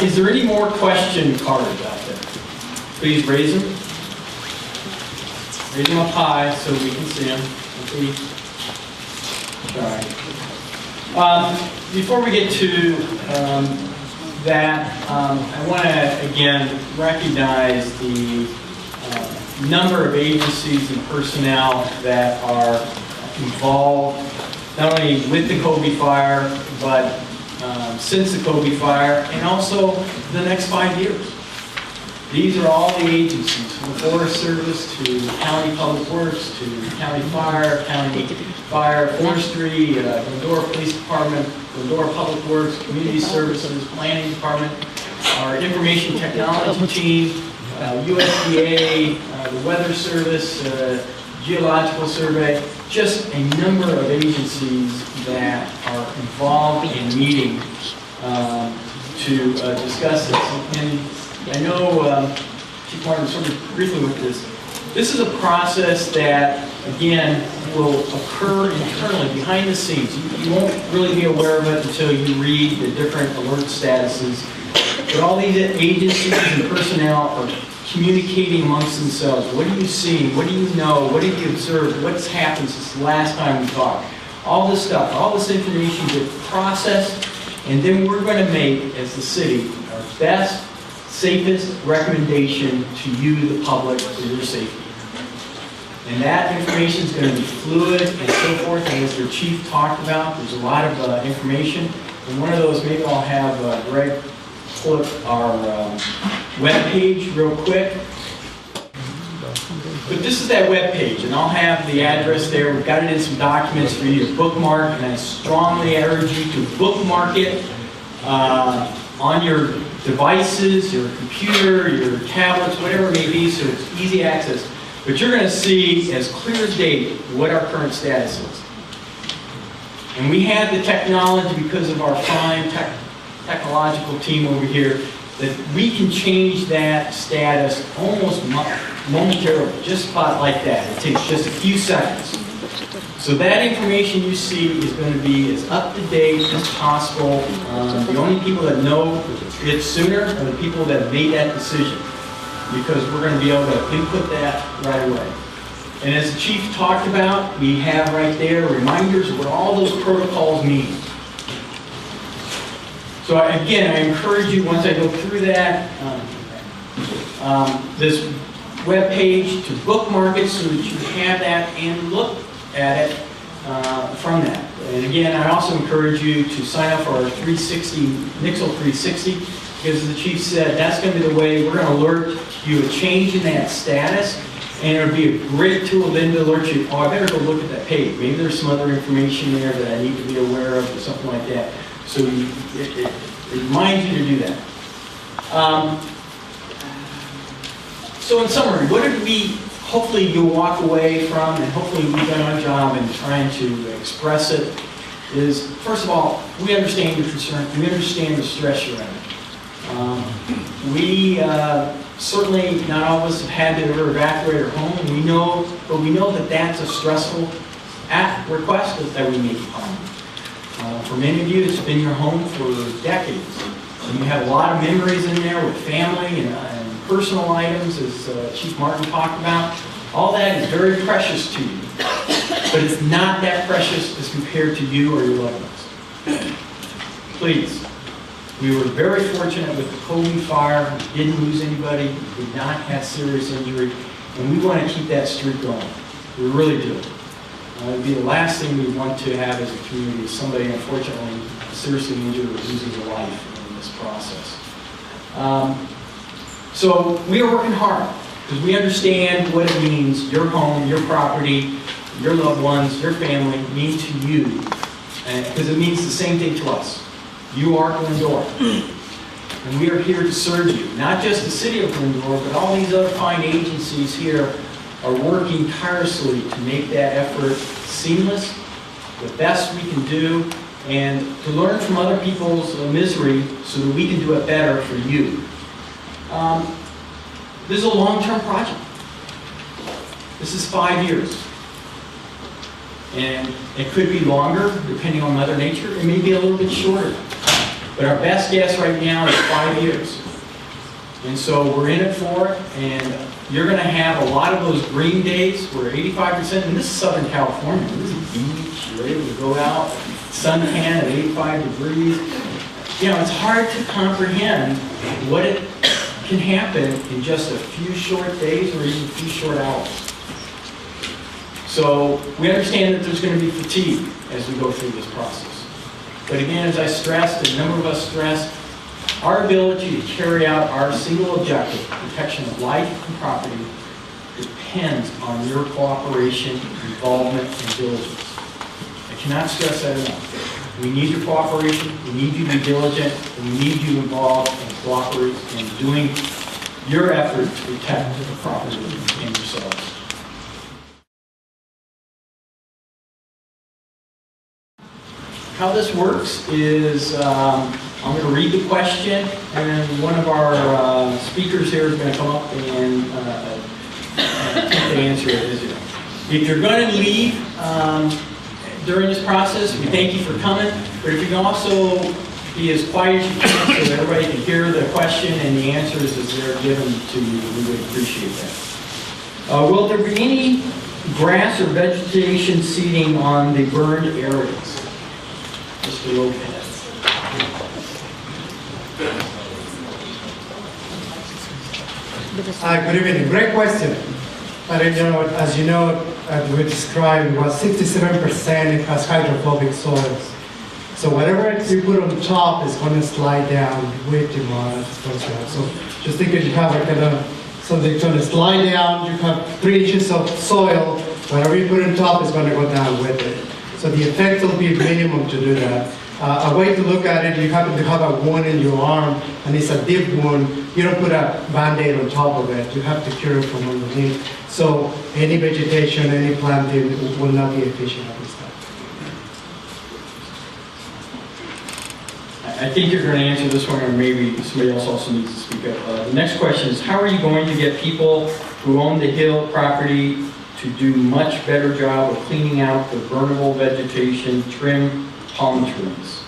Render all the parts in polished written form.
Is there any more question cards out there? Please raise them. Raise them up high so we can see them. Before we get to that, I want to again recognize the number of agencies and personnel that are involved not only with the Colby Fire, but since the Colby Fire, and also the next 5 years. These are all the agencies, from the Forest Service to County Public Works to County Fire, Forestry, Glendora Police Department, Glendora Public Works, Community Services, Planning Department, our Information Technology Team, USDA, the Weather Service, Geological Survey, just a number of agencies that are involved in meeting to discuss this. And I know Chief Martin sort of briefly with this. This is a process that, again, will occur internally, behind the scenes. You won't really be aware of it until you read the different alert statuses. But all these agencies and personnel are communicating amongst themselves. What are you seeing? What do you know? What have you observed? What's happened since the last time we talked? All this stuff, all this information gets processed, and then we're going to make, as the city, our best, safest recommendation to you, the public, for your safety. And that information is going to be fluid and so forth, and as the chief talked about, there's a lot of information. And one of those, maybe I'll have Greg flip our web page real quick. But this is that web page, and I'll have the address there. We've got it in some documents for you to bookmark, and I strongly urge you to bookmark it on your devices, your computer, your tablets, whatever it may be, so it's easy access. But you're going to see, as clear as day, what our current status is. And we have the technology, because of our fine technological team over here, that we can change that status almost momentarily, just about like that. It takes just a few seconds. So that information you see is going to be as up to date as possible. The only people that know it sooner are the people that have made that decision, because we're going to be able to input that right away. And as the chief talked about, we have right there reminders of what all those protocols mean. So again, I encourage you, once I go through that, this web page, to bookmark it so that you have that and look at it from that. And again, I also encourage you to sign up for our 360, Nixle 360, because as the chief said, that's going to be the way we're going to alert you a change in that status, and it'll be a great tool then to alert you, oh, I better go look at that page. Maybe there's some other information there that I need to be aware of or something like that. So it reminds you to do that. So in summary, what did we, hopefully you'll walk away from, and hopefully we've done our job in trying to express it, is, first of all, we understand your concern. We understand the stress you're under. We certainly, not all of us have had to ever evacuate our home. We know, but we know that that's a stressful request that we make upon you. For many of you, it's been your home for decades. And you have a lot of memories in there with family and personal items, as Chief Martin talked about. All that is very precious to you. But it's not that precious as compared to you or your loved ones. Please. We were very fortunate with the Colby Fire. We didn't lose anybody. We did not have serious injury. And we want to keep that streak going. We really do. It would be the last thing we want to have as a community, somebody unfortunately seriously injured or losing their life in this process. So we are working hard because we understand what it means, your home, your property, your loved ones, your family mean to you, because it means the same thing to us. You are Glendora, and we are here to serve you. Not just the city of Glendora, but all these other fine agencies here are working tirelessly to make that effort seamless, the best we can do, and to learn from other people's misery so that we can do it better for you. This is a long-term project. This is 5 years. And it could be longer, depending on Mother Nature. It may be a little bit shorter. But our best guess right now is 5 years. And so we're in it for it, and you're going to have a lot of those green days where 85%, and this is Southern California, this is beach, you're able to go out, suntan at 85 degrees. You know, it's hard to comprehend what it can happen in just a few short days or even a few short hours. So we understand that there's going to be fatigue as we go through this process. But again, as I stressed, and a number of us stressed, our ability to carry out our single objective, protection of life and property, depends on your cooperation, involvement, and diligence. I cannot stress that enough. We need your cooperation, we need you to be diligent, and we need you involved and cooperate in doing your effort to protect the property and yourselves. How this works is I'm going to read the question, and one of our speakers here is going to come up and attempt to answer it. If you're going to leave during this process, we thank you for coming, but if you can also be as quiet as you can so that everybody can hear the question and the answers as they're given to you, we would appreciate that. Will there be any grass or vegetation seeding on the burned areas? Mr. Lopez. Good evening. Great question. As you know, we described, about 67% it has hydrophobic soils. So whatever you put on top is going to slide down with the water. So just think if you have a kind of something going to slide down, you have 3 inches of soil, whatever you put on top is going to go down with it. So the effect will be minimum to do that. A way to look at it, you happen to have a wound in your arm, and it's a deep wound. You don't put a Band-Aid on top of it. You have to cure it from underneath. So any vegetation, any planting will not be efficient at this time. I think you're going to answer this one, or maybe somebody else also needs to speak up. The next question is, how are you going to get people who own the hill property to do much better job of cleaning out the burnable vegetation, trim palm trees?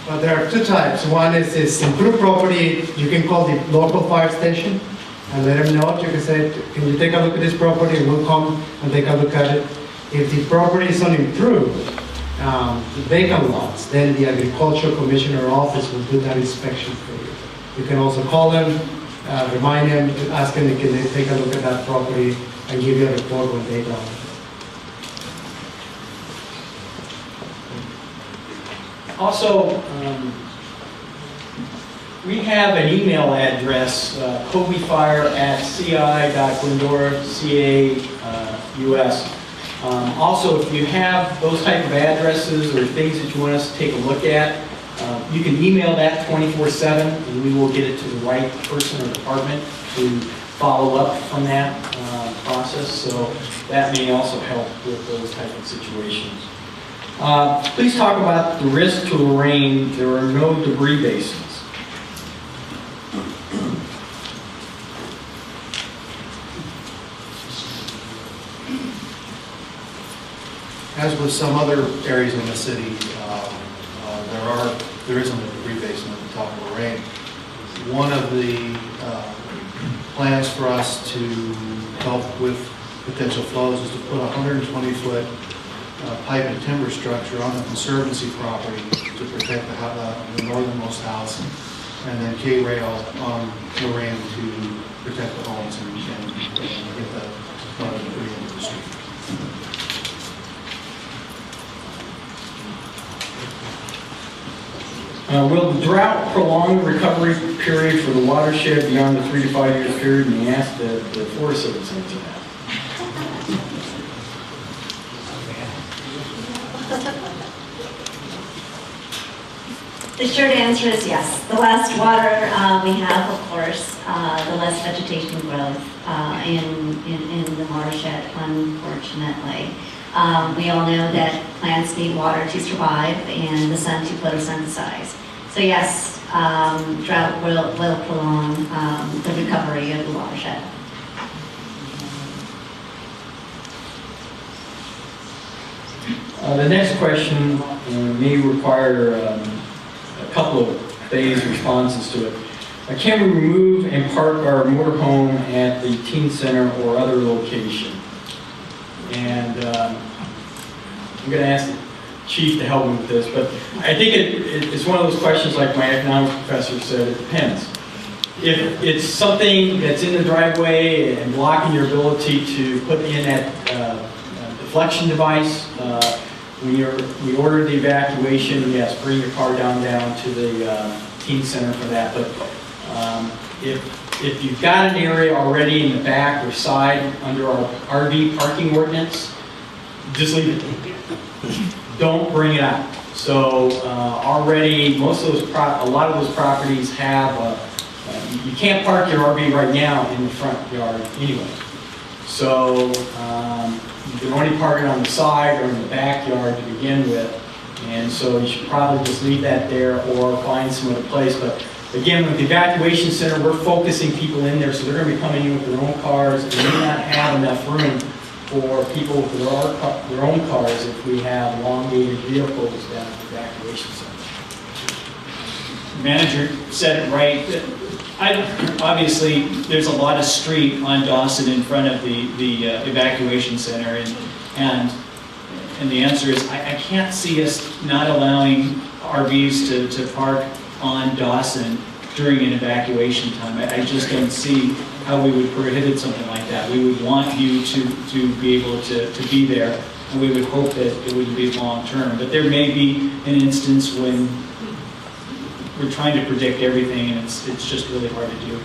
Well, there are 2 types. One is this improved property. You can call the local fire station and let them know. You can say, can you take a look at this property? We'll come and take a look at it. If the property is unimproved, the vacant lots, then the agricultural commissioner office will do that inspection for you. You can also call them, remind them, ask them, can they take a look at that property and give you a report when they go. Also, we have an email address, Colby Fire at ci.glendora, CA, US. Also, if you have those type of addresses or things that you want us to take a look at, you can email that 24/7, and we will get it to the right person or department to follow up from that process. So that may also help with those type of situations. Please talk about the risk to the rain. There are no debris basins. As with some other areas in the city, there isn't a debris basin at the top of the range. One of the plans for us to help with potential flows is to put a 120-foot pipe and timber structure on the Conservancy property to protect the northernmost house, and then K-rail on Lorraine to protect the homes and get the debris into the street. Will the drought prolong the recovery period for the watershed beyond the 3 to 5 year period? And we asked the Forest Service to answer that. The short answer is yes. The less water we have, of course, the less vegetation growth in the watershed, unfortunately. We all know that plants need water to survive and the sun to photosynthesize. So yes, drought will prolong the recovery of the watershed. The next question may require couple of phase responses to it. Can we remove and park our motorhome at the teen center or other location? And I'm going to ask the chief to help me with this, but I think it's one of those questions like my economics professor said, it depends. If it's something that's in the driveway and blocking your ability to put in that deflection device, when we ordered the evacuation, yes, bring your car down to the teen center for that. But if you've got an area already in the back or side under our RV parking ordinance, just leave it. Don't bring it out. So already, a lot of those properties have you can't park your RV right now in the front yard anyway. So you can only park it on the side or in the backyard to begin with. And so you should probably just leave that there or find some other place. But again, with the evacuation center, we're focusing people in there, so they're going to be coming in with their own cars. We may not have enough room for people with their own cars if we have elongated vehicles down at the evacuation center. Manager said it right. Obviously, there's a lot of street on Dawson in front of the evacuation center, and the answer is I can't see us not allowing RVs to park on Dawson during an evacuation time. I just don't see how we would prohibit something like that. We would want you to be able to be there, and we would hope that it would be long term. But there may be an instance when we're trying to predict everything, and it's just really hard to do.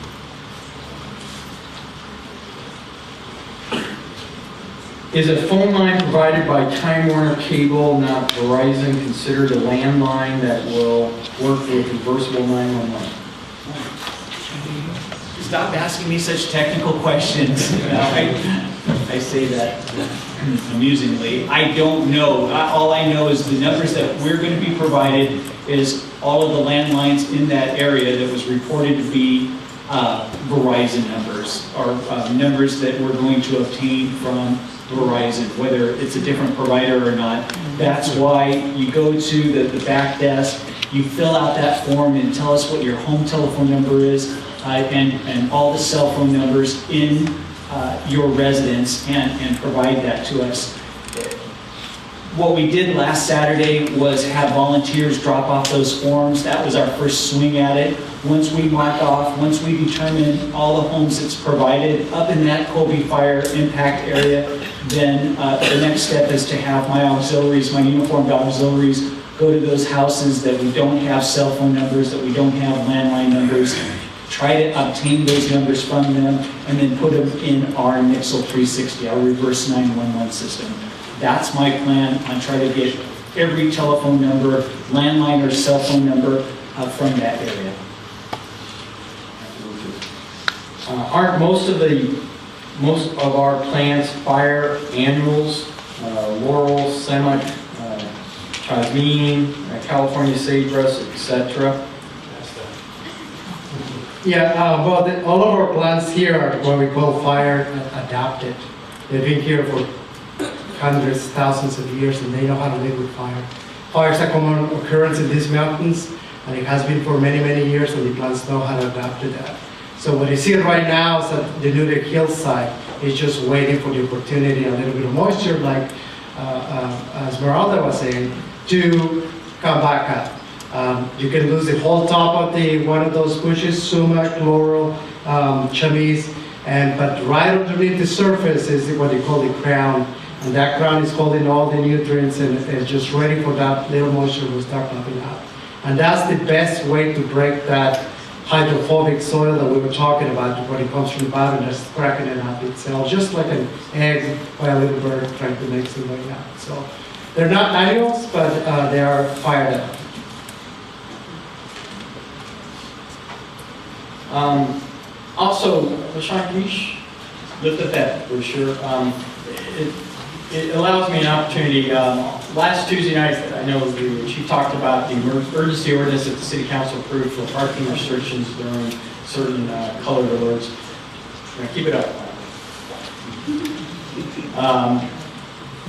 Is a phone line provided by Time Warner Cable, not Verizon, considered a landline that will work with reversible 911? Stop asking me such technical questions. I say that amusingly. I don't know. All I know is the numbers that we're going to be provided is all of the landlines in that area that was reported to be Verizon numbers, or numbers that we're going to obtain from Verizon, whether it's a different provider or not. That's why you go to the back desk, you fill out that form and tell us what your home telephone number is, and all the cell phone numbers in your residence, and provide that to us. What we did last Saturday was have volunteers drop off those forms. That was our first swing at it. Once we mark off, once we determine all the homes that's provided up in that Colby Fire impact area, then the next step is to have my auxiliaries, my uniformed auxiliaries, go to those houses that we don't have cell phone numbers, that we don't have landline numbers, try to obtain those numbers from them, and then put them in our Nixle 360, our reverse 911 system. That's my plan. I'm trying to get every telephone number, landline or cell phone number from that area. Aren't most of our plants fire annuals, laurel, jasmine, California sagebrush, etc.? Yeah, well, all of our plants here are what we call fire adapted. They've been here for hundreds, thousands of years, and they know how to live with fire. Fire is a common occurrence in these mountains, and it has been for many, many years, and the plants know how to adapt to that. So what you see right now is that the new hillside is just waiting for the opportunity, a little bit of moisture, like Esmeralda was saying, to come back up. You can lose the whole top of one of those bushes, sumac, laurel, chamise, but right underneath the surface is what they call the crown. And that crown is holding all the nutrients and it's just ready for that little moisture to start popping out. And that's the best way to break that hydrophobic soil that we were talking about when it comes from the bottom, just cracking it up itself, just like an egg by a little bird trying to make some way out. So they're not annuals, but they are fired up. Also, LaShawn, can you lift up that brochure? It allows me an opportunity. Last Tuesday night, I know she talked about the emergency ordinance that the city council approved for parking restrictions during certain colored alerts. Keep it up.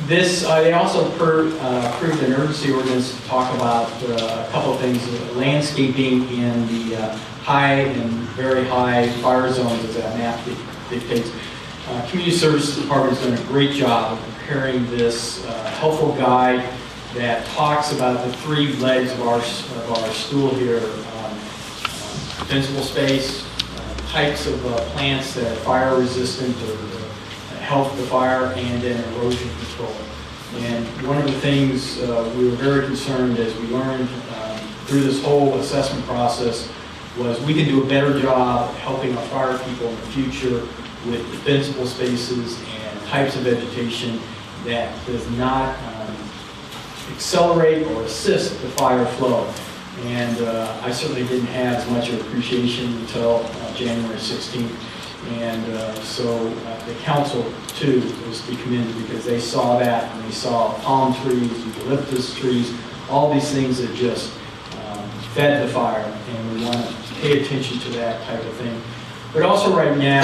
They also approved an urgency ordinance to talk about a couple of things, landscaping in the high and very high fire zones, as that map dictates. Community Services Department has done a great job of preparing this helpful guide that talks about the three legs of our stool here: defensible space, types of plants that are fire resistant or help the fire, and then erosion control. And one of the things we were very concerned as we learned through this whole assessment process was we can do a better job helping our fire people in the future with defensible spaces and types of vegetation that does not accelerate or assist the fire flow. And I certainly didn't have as much of appreciation until January 16th. And so the council, too, was to be commended because they saw that, and they saw palm trees, eucalyptus trees, all these things that just fed the fire, and we want to pay attention to that type of thing. But also right now,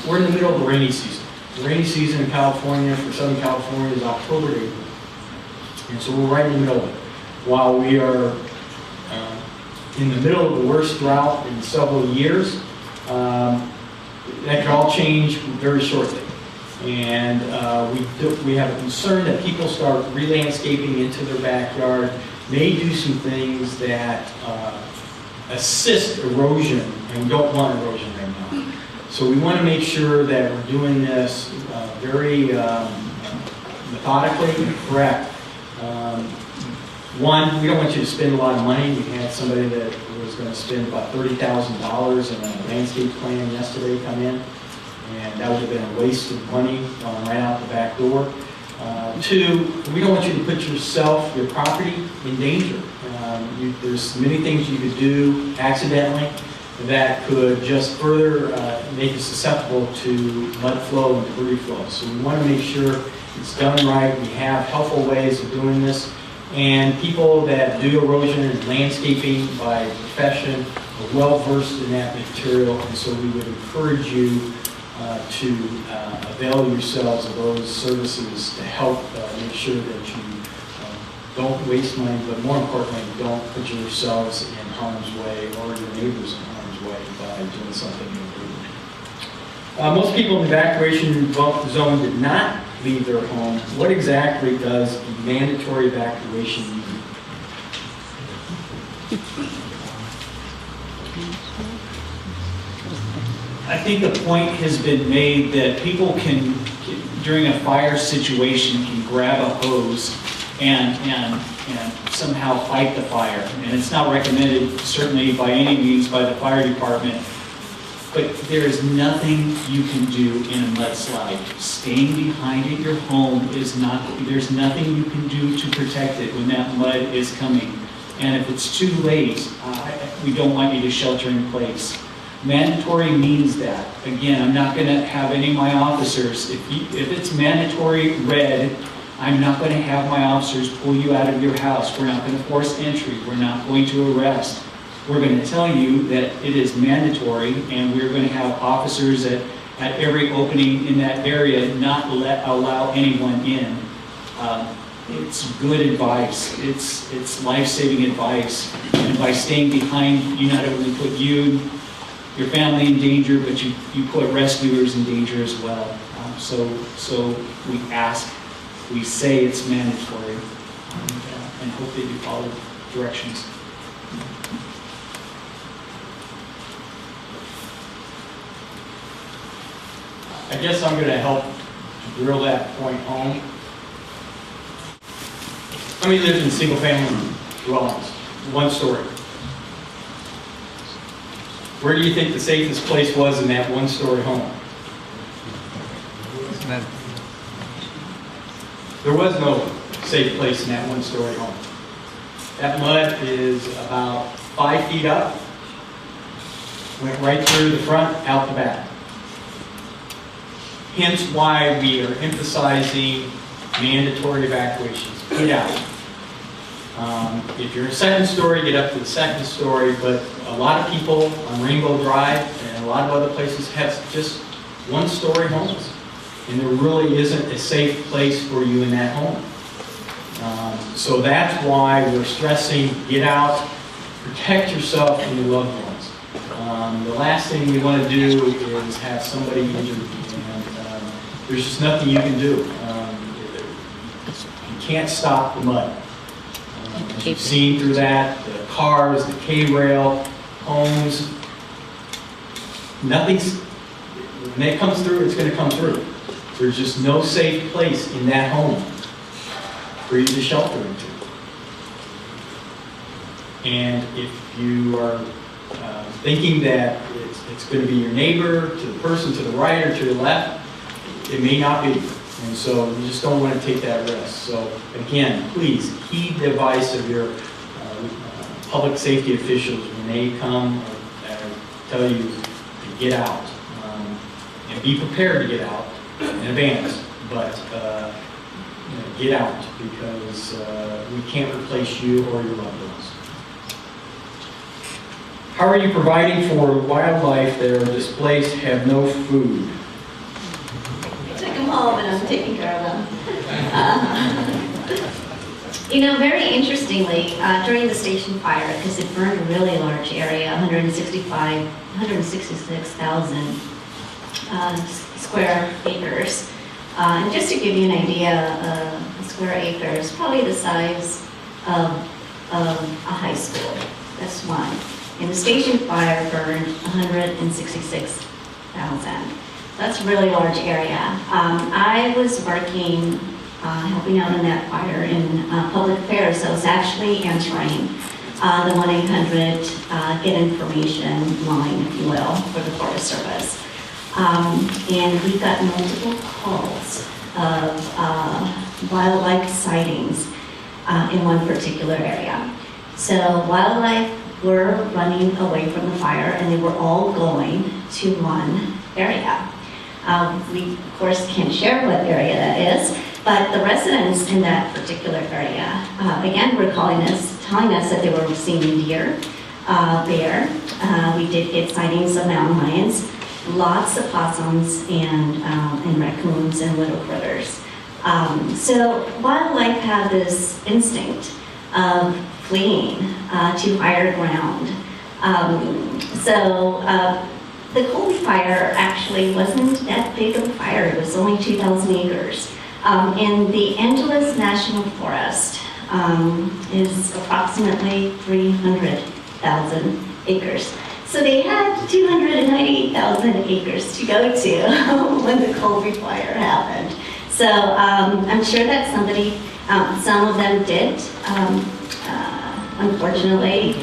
we're in the middle of the rainy season. The rainy season in California, for Southern California, is October to April. And so we're right in the middle of it. While we are in the middle of the worst drought in several years, that could all change very shortly. And we have a concern that people start re-landscaping into their backyard, may do some things that assist erosion, and we don't want erosion right now. So we want to make sure that we're doing this very methodically and correct. One, we don't want you to spend a lot of money. We had somebody that was going to spend about $30,000 in a landscape plan yesterday come in, and that would have been a waste of money right out the back door. Two, we don't want you to put yourself, your property, in danger. There's many things you could do accidentally that could just further make you susceptible to mud flow and debris flow. So we want to make sure it's done right. We have helpful ways of doing this. And people that do erosion and landscaping by profession are well versed in that material, and so we would encourage you to avail yourselves of those services to help make sure that you don't waste money, but more importantly, don't put yourselves in harm's way or your neighbors in harm's way by doing something illegal. Most people in the evacuation zone did not leave their home. What exactly does mandatory evacuation mean? I think the point has been made that people can, during a fire situation, can grab a hose and somehow fight the fire. And it's not recommended, certainly by any means, by the fire department. But there is nothing you can do in a mudslide. Staying behind at your home is not, there's nothing you can do to protect it when that mud is coming. And if it's too late, we don't want you to shelter in place. Mandatory means that. Again, I'm not going to have any of my officers, if it's mandatory red, I'm not going to have my officers pull you out of your house. We're not going to force entry. We're not going to arrest. We're going to tell you that it is mandatory, and we're going to have officers at every opening in that area not allow anyone in. It's good advice. It's life-saving advice. And by staying behind, you not only put you, your family in danger, but you put rescuers in danger as well. So we ask, we say it's mandatory, and hope that you follow directions. I guess I'm going to help drill that point home. How many live in single-family dwellings, one story? Where do you think the safest place was in that one-story home? There was no safe place in that one-story home. That mud is about 5 feet up, went right through the front, out the back. Hence why we are emphasizing mandatory evacuations. Get out. If you're a second story, get up to the second story, but a lot of people on Rainbow Drive and a lot of other places have just one-story homes. and there really isn't a safe place for you in that home. So that's why we're stressing, get out, protect yourself and your loved ones. The last thing we want to do is have somebody injured, and there's just nothing you can do. You can't stop the mud. As you've seen through that, the cars, the K-rail, homes, nothing's, when it comes through, it's going to come through. There's just no safe place in that home for you to shelter into. And if you are thinking that it's going to be your neighbor, to the person to the right or to the left, it may not be. And so you just don't want to take that risk. So again, please heed the advice of your public safety officials when they come or tell you to get out. And be prepared to get out in advance, but get out, because we can't replace you or your loved ones. How are you providing for wildlife that are displaced, have no food? I took them home and I'm taking care of them. Very interestingly, during the station fire, because it burned a really large area, 166,000 square acres. And just to give you an idea, a square acre is probably the size of a high school. That's one. And the station fire burned 166,000. That's a really large area. I was working, helping out in that fire in public affairs, so I was actually answering the 1-800 get information line, if you will, for the Forest Service. And we got multiple calls of wildlife sightings in one particular area. So wildlife were running away from the fire, and they were all going to one area. We, of course, can't share what area that is, but the residents in that particular area, again, were telling us that they were seeing deer, bear. We did get sightings of mountain lions, lots of possums and raccoons and little critters. So wildlife have this instinct of fleeing to higher ground. The Colby Fire actually wasn't that big of a fire. It was only 2,000 acres. And the Angeles National Forest is approximately 300,000 acres. So they had 298,000 acres to go to when the Colby Fire happened. So I'm sure that some of them did, unfortunately,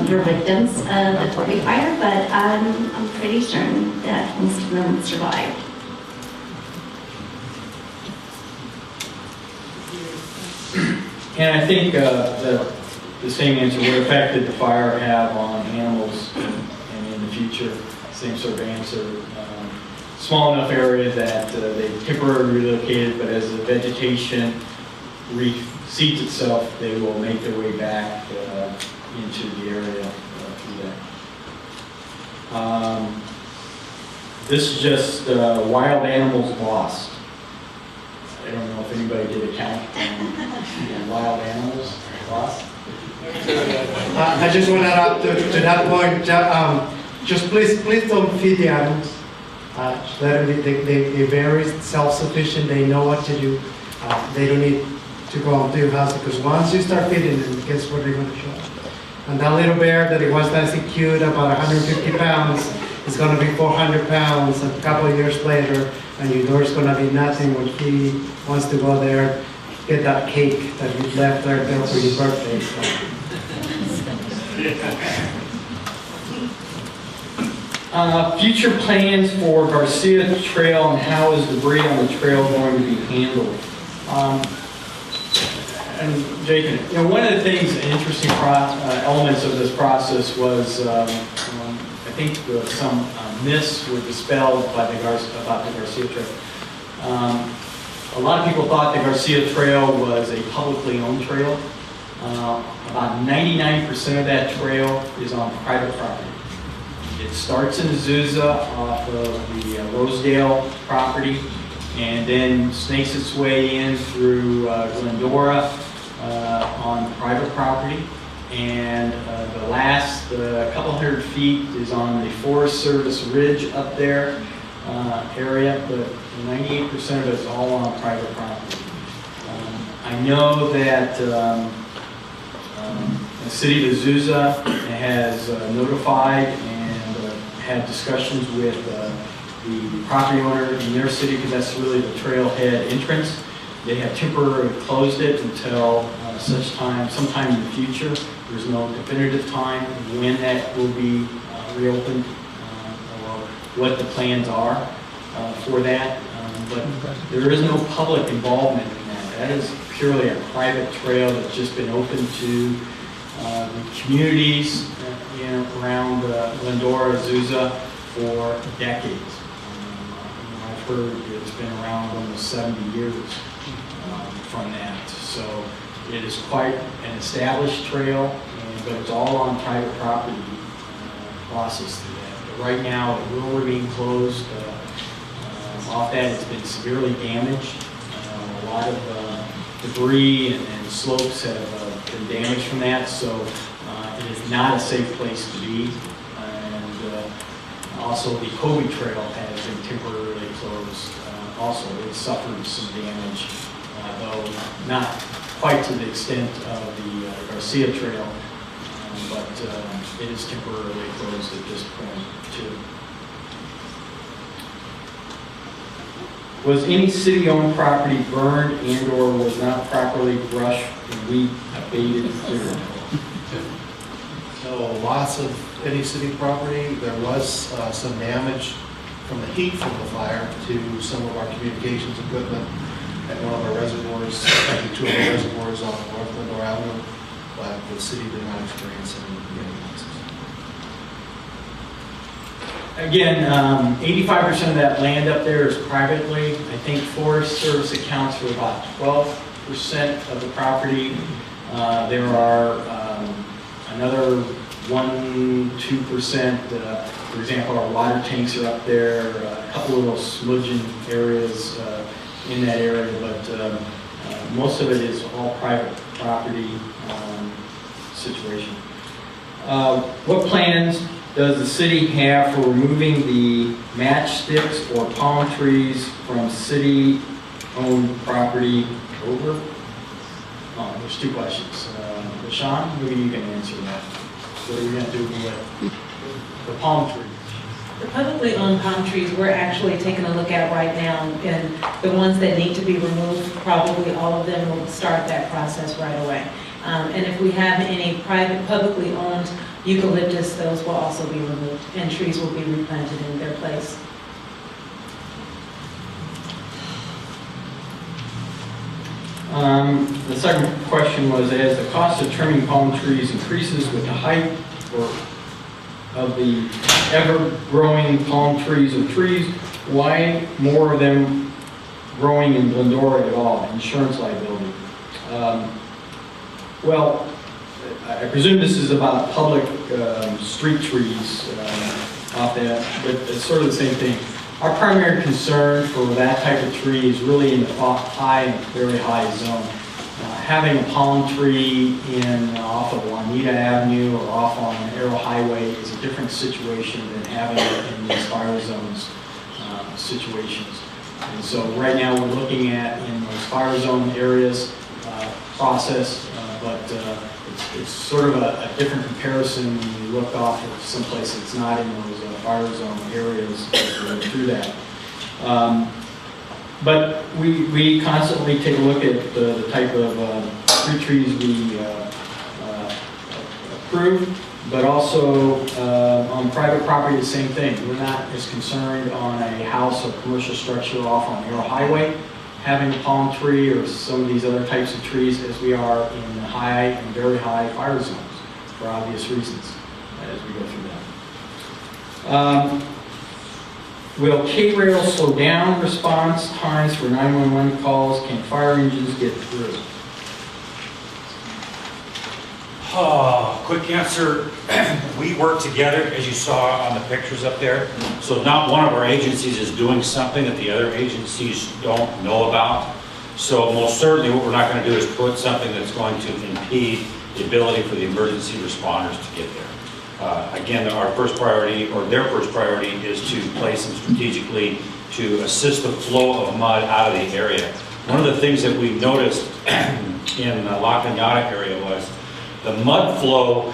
were victims of the Colby Fire, but I'm pretty certain that most of them survived. And I think the same answer, what effect did the fire have on animals and in the future? Same sort of answer. Small enough area that they temporarily relocated, but as the vegetation reseeds itself, they will make their way back into the area through that. This is just wild animals lost. I don't know if anybody did a count on wild animals lost. I just want to add up to that point. Just please don't feed the animals. They're very self-sufficient. They know what to do. They don't need to go into your house, because once you start feeding them, guess what they're going to show? And that little bear that it was nice and cute, about 150 pounds, is going to be 400 pounds a couple of years later, and you know it's going to be nothing when he wants to go there, get that cake that you left there for your birthday. Future plans for Garcia Trail, and how is debris on the trail going to be handled? And Jake, one of the things, interesting elements of this process was, I think some myths were dispelled by about the Garcia Trail. A lot of people thought the Garcia Trail was a publicly owned trail. About 99% of that trail is on private property. It starts in Azusa off of the Rosedale property, and then snakes its way in through Glendora on private property. And the last couple hundred feet is on the Forest Service ridge up there area, but 98% of it is all on private property. I know that the city of Azusa has notified and had discussions with the property owner in their city, because that's really the trailhead entrance. They have temporarily closed it until such time, sometime in the future. There's no definitive time when that will be reopened or what the plans are for that. But there is no public involvement in that. That is purely a private trail that's just been open to the communities around Glendora, Azusa for decades. I've heard it's been around almost 70 years from that. So it is quite an established trail, but it's all on private property process through that. But right now, it will remain closed. Off that, it's been severely damaged. A lot of debris and slopes have been damaged from that, so it is not a safe place to be. And also, the Colby Trail has been temporarily closed. Also, it suffered some damage, though not quite to the extent of the Garcia Trail, but it is temporarily closed at this point too. Was any city-owned property burned and/or was not properly brushed and weed abated cleared? So lots of any city property. There was some damage from the heat from the fire to some of our communications equipment at one of our reservoirs, actually two of our reservoirs on North Glendora Avenue, but the city did not experience any losses. Again, 85% of that land up there is privately. I think Forest Service accounts for about 12% of the property. There are another 1-2%. For example, our water tanks are up there. A couple of little smudging areas in that area, but most of it is all private property situation. What plans does the city have for removing the matchsticks or palm trees from city-owned property over? Oh, there's two questions. Sean, maybe you can answer that. What are we going to do with the palm trees? The publicly owned palm trees, we're actually taking a look at right now, and the ones that need to be removed, probably all of them will start that process right away. And if we have any private, publicly owned eucalyptus, those will also be removed, and trees will be replanted in their place. The second question was, as the cost of trimming palm trees increases with the height of the ever-growing palm trees or trees, why more of them growing in Glendora at all? Insurance liability. Well, I presume this is about public street trees off that, but it's sort of the same thing. Our primary concern for that type of tree is really in the high and very high zone. Having a palm tree off of Juanita Avenue or off on Arrow Highway is a different situation than having it in these fire zones situations. And so right now we're looking at in those fire zone areas process, but it's sort of a different comparison when you look off at someplace that's not in those fire zone areas through that. But we constantly take a look at the type of fruit trees we approve, but also on private property, the same thing. We're not as concerned on a house or commercial structure off on Arrow Highway having a palm tree or some of these other types of trees as we are in the high and very high fire zones for obvious reasons as we go through that. Will K-Rail slow down response times for 911 calls? Can fire engines get through? Quick answer, we work together, as you saw on the pictures up there. So not one of our agencies is doing something that the other agencies don't know about. So most certainly what we're not going to do is put something that's going to impede the ability for the emergency responders to get there. Again, our first priority, or their first priority, is to place them strategically to assist the flow of mud out of the area. One of the things that we noticed in the La Cañada area was the mud flow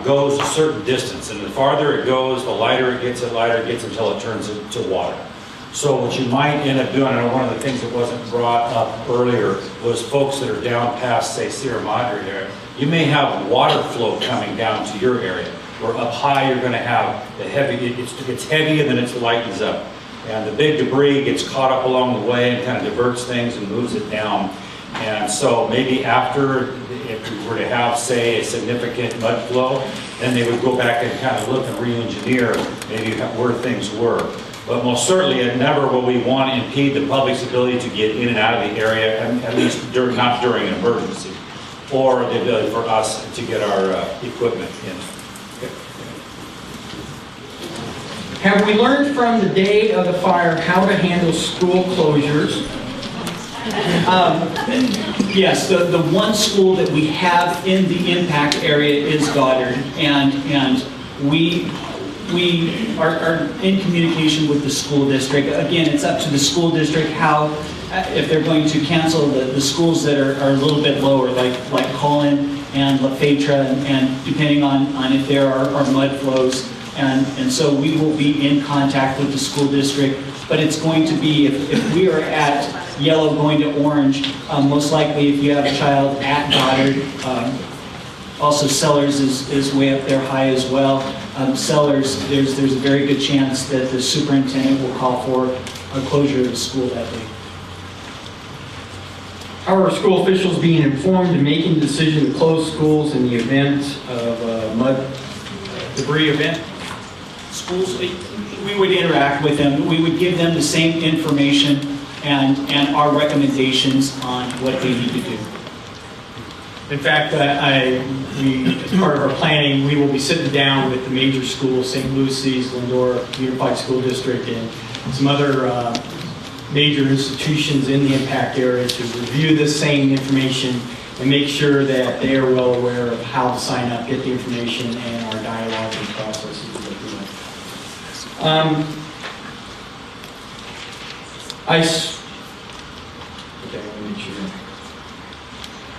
goes a certain distance, and the farther it goes, the lighter it gets until it turns into water. So what you might end up doing, and one of the things that wasn't brought up earlier, was folks that are down past, say, Sierra Madre area, you may have water flow coming down to your area, where up high you're going to have the heavy, it's heavy and then it lightens up. And the big debris gets caught up along the way and kind of diverts things and moves it down. And so maybe after, if we were to have, say, a significant mud flow, then they would go back and kind of look and re-engineer maybe where things were. But most certainly, never will we want to impede the public's ability to get in and out of the area, at least not during an emergency, or the ability for us to get our equipment in. Have we learned from the day of the fire how to handle school closures? Yes, the one school that we have in the impact area is Goddard, and we are in communication with the school district. Again, it's up to the school district how, if they're going to cancel the schools that are a little bit lower, like Cullen and La Fetra, and depending on if there are mud flows. And so we will be in contact with the school district, but it's going to be, if we are at yellow going to orange, most likely if you have a child at Goddard, also Sellers is way up there high as well. Sellers, there's a very good chance that the superintendent will call for a closure of the school that day. How are school officials being informed and making the decision to close schools in the event of a mud debris event? Schools, we would interact with them. We would give them the same information and our recommendations on what they need to do. In fact, as part of our planning, we will be sitting down with the major schools, St. Lucy's, Glendora Unified School District, and some other major institutions in the impact area to review this same information and make sure that they are well aware of how to sign up, get the information, and our dialogue and processes that we have.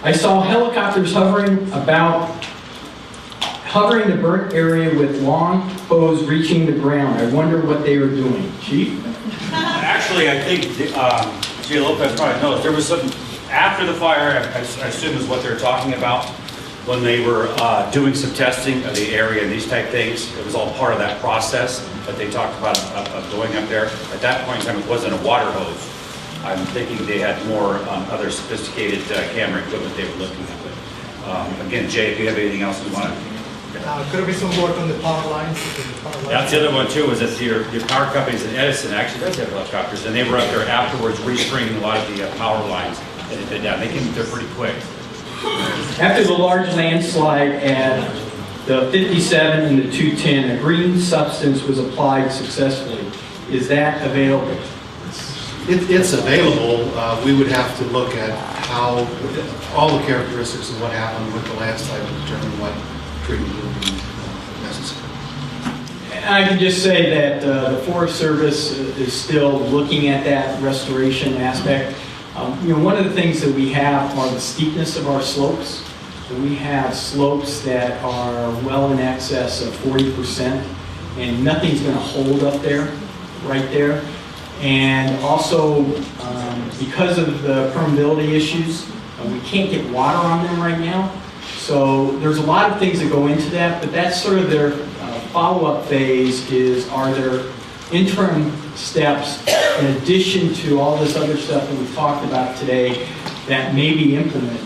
I saw helicopters hovering the burnt area with long hose reaching the ground. I wonder what they were doing. Chief? Actually, I think Jay Lopez probably knows. There was some, after the fire, I assume is what they're talking about, when they were doing some testing of the area and these type things. It was all part of that process that they talked about of going up there. At that point in time, it wasn't a water hose. I'm thinking they had more other sophisticated camera equipment they were looking at. But, again, Jay, if you have anything else you want to... Could there be some work on the power lines? That's the other one too, is that your power companies in Edison actually does have helicopters, and they were up there afterwards restringing a lot of the power lines that had been down. They came there pretty quick. After the large landslide at the 57 and the 210, a green substance was applied successfully. Is that available? It's available. We would have to look at how, all the characteristics of what happened with the landslide to determine what treatment would be necessary. I can just say that the Forest Service is still looking at that restoration aspect. One of the things that we have are the steepness of our slopes. So we have slopes that are well in excess of 40%, and nothing's going to hold up there, right there. And also, because of the permeability issues, we can't get water on them right now. So there's a lot of things that go into that, but that's sort of their follow-up phase are there interim steps in addition to all this other stuff that we've talked about today that may be implemented.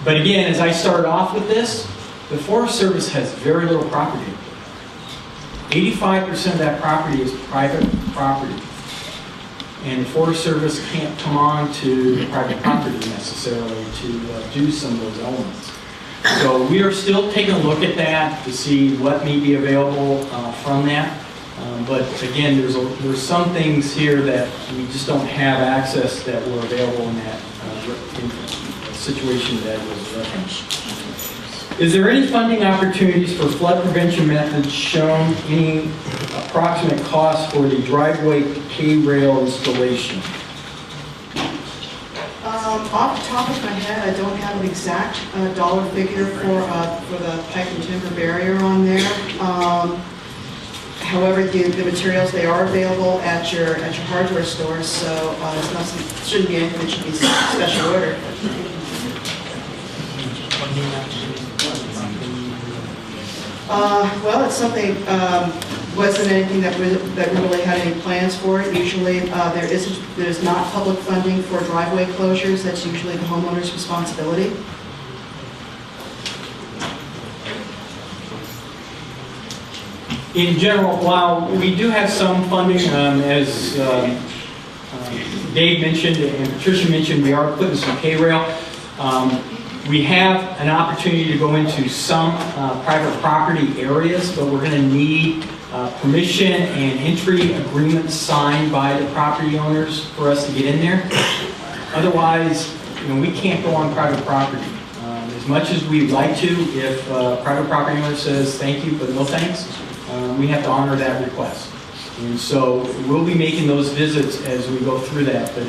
But again, as I started off with this, the Forest Service has very little property. 85% of that property is private property. And the Forest Service can't come on to the private property necessarily to do some of those elements. So we are still taking a look at that to see what may be available from that. But again, there's some things here that we just don't have access that were available in that situation that was referenced. Is there any funding opportunities for flood prevention methods shown? Any approximate cost for the driveway K-rail installation? Off the top of my head, I don't have an exact dollar figure for the pipe and timber barrier on there. However, the materials, they are available at your hardware stores, so it's not, it shouldn't be anything that should be special order. Well, it's something, wasn't anything that we really had any plans for. Usually, there's not public funding for driveway closures. That's usually the homeowner's responsibility. In general, while we do have some funding, as Dave mentioned and Patricia mentioned, we are putting some K-rail. We have an opportunity to go into some private property areas, but we're going to need permission and entry agreements signed by the property owners for us to get in there. Otherwise, we can't go on private property. As much as we'd like to, if a private property owner says thank you, but no thanks, we have to honor that request. And so we'll be making those visits as we go through that. But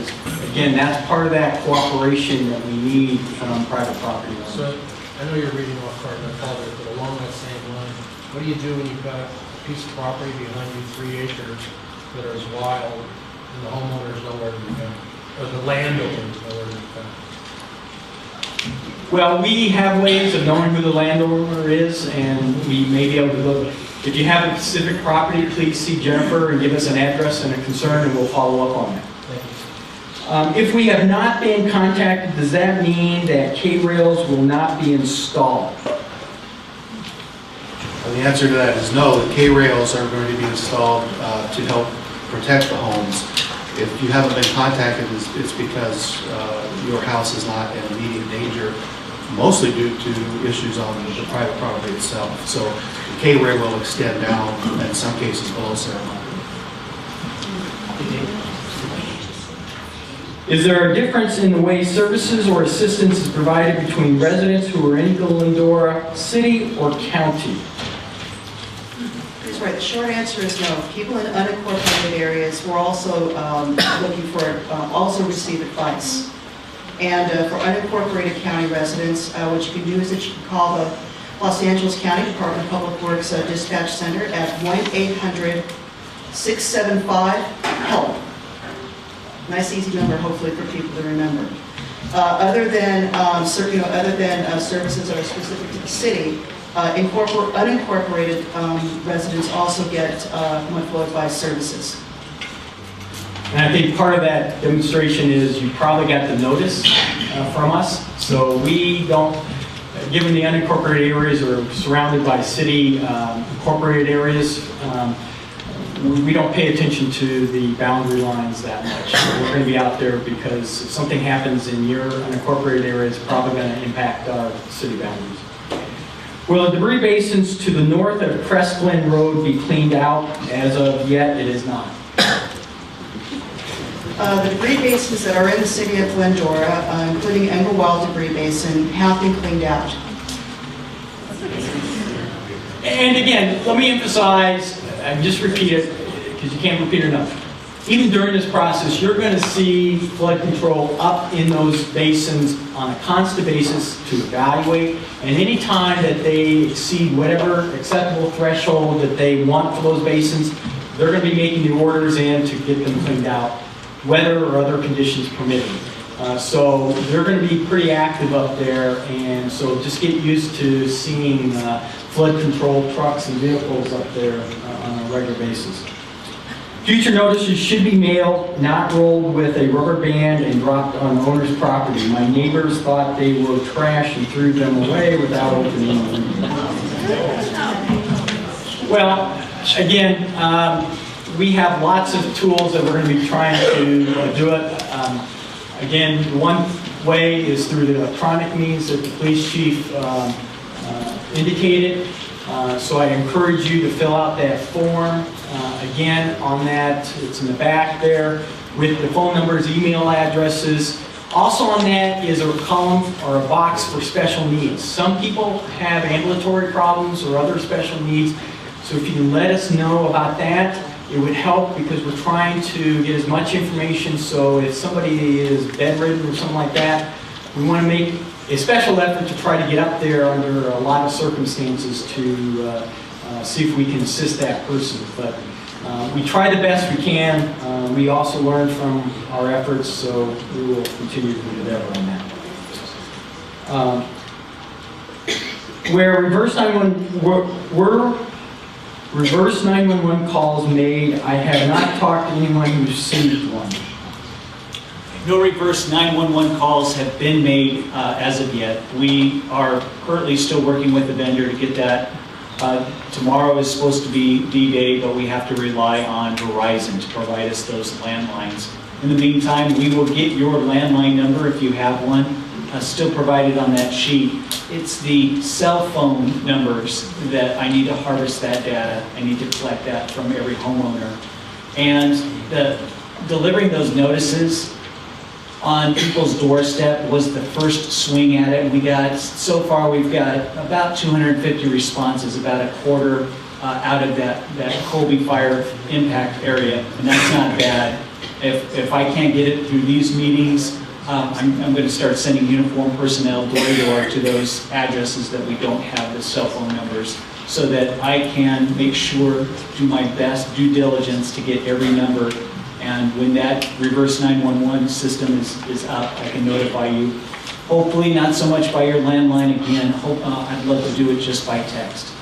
again, that's part of that cooperation that we need from private property owners. So I know you're reading off part of my father, but along that same line, what do you do when you've got a piece of property behind you, 3 acres, that are as wild, and the homeowner is nowhere to be found, or the landowner is nowhere to be found? Well, we have ways of knowing who the landowner is, and we may be able to look. If you have a specific property, please see Jennifer and give us an address and a concern, and we'll follow up on that. If we have not been contacted, does that mean that K-rails will not be installed? Well, the answer to that is no. The K-rails are going to be installed to help protect the homes. If you haven't been contacted, it's because your house is not in immediate danger, mostly due to issues on the private property itself. So the K-rail will extend down, in some cases, below ceremony. Is there a difference in the way services or assistance is provided between residents who are in Glendora City or County? That's right. The short answer is no. People in unincorporated areas were also looking for, also receive advice. And for unincorporated county residents, what you can do is that you can call the Los Angeles County Department of Public Works Dispatch Center at 1-800-675-HELP. Nice, easy number, hopefully, for people to remember. Other than services that are specific to the city, unincorporated residents also get monthly flow advice services. And I think part of that demonstration is you probably got the notice from us. So we don't, given the unincorporated areas are surrounded by city incorporated areas, we don't pay attention to the boundary lines that much. We're going to be out there because if something happens in your unincorporated area, it's probably going to impact our city boundaries. Will the debris basins to the north of Crest Glen Road be cleaned out? As of yet, it is not. The debris basins that are in the city of Glendora, including Engelwald debris basin, have been cleaned out. And again, let me emphasize, and just repeat it, because you can't repeat it enough. Even during this process, you're going to see flood control up in those basins on a constant basis to evaluate. And any time that they exceed whatever acceptable threshold that they want for those basins, they're going to be making the orders in to get them cleaned out, weather or other conditions permitting. So they're going to be pretty active up there, and so just get used to seeing flood control trucks and vehicles up there on a regular basis. Future notices should be mailed, not rolled with a rubber band and dropped on the owner's property. My neighbors thought they were trash and threw them away without opening them. Well, again, we have lots of tools that we're going to be trying to do it. Again, one way is through the electronic means that the police chief indicated. So I encourage you to fill out that form. Again, on that, it's in the back there with the phone numbers, email addresses. Also on that is a column or a box for special needs. Some people have ambulatory problems or other special needs. So if you can let us know about that, it would help, because we're trying to get as much information. So if somebody is bedridden or something like that, we want to make a special effort to try to get up there under a lot of circumstances to see if we can assist that person. But we try the best we can. We also learn from our efforts, so we will continue to do whatever on that. Where reverse 911 calls made, I have not talked to anyone who received one. No reverse 911 calls have been made as of yet. We are currently still working with the vendor to get that. Tomorrow is supposed to be D-Day, but we have to rely on Verizon to provide us those landlines. In the meantime, we will get your landline number if you have one, still provided on that sheet. It's the cell phone numbers that I need to harvest that data. I need to collect that from every homeowner. And delivering those notices on people's doorstep was the first swing at it. So far we've got about 250 responses, about a quarter out of that Colby Fire impact area, and that's not bad. If I can't get it through these meetings, I'm going to start sending uniformed personnel door to door to those addresses that we don't have the cell phone numbers, so that I can make sure, do my best due diligence to get every number. And when that reverse 911 system is up, I can notify you. Hopefully not so much by your landline again. I'd love to do it just by text.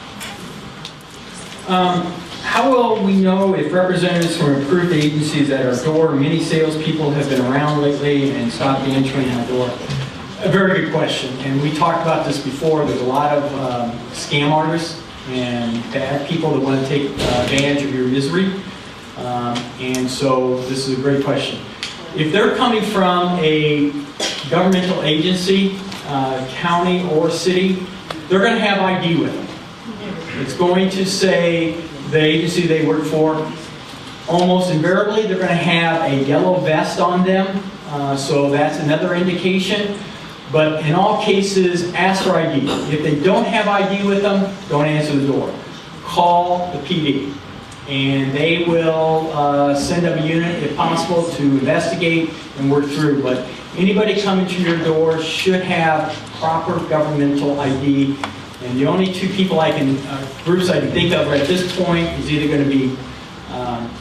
How will we know if representatives from approved agencies at our door, many salespeople have been around lately and stopped answering our door? A very good question, and we talked about this before. There's a lot of scam artists and bad people that want to take advantage of your misery. And so this is a great question. If they're coming from a governmental agency, county or city, they're going to have ID with them. It's going to say the agency they work for. Almost invariably, they're going to have a yellow vest on them, so that's another indication. But in all cases, ask for ID. If they don't have ID with them, don't answer the door. Call the PD. And they will send up a unit, if possible, to investigate and work through. But anybody coming to your door should have proper governmental ID. And the only two people groups I can think of at this point is either going to be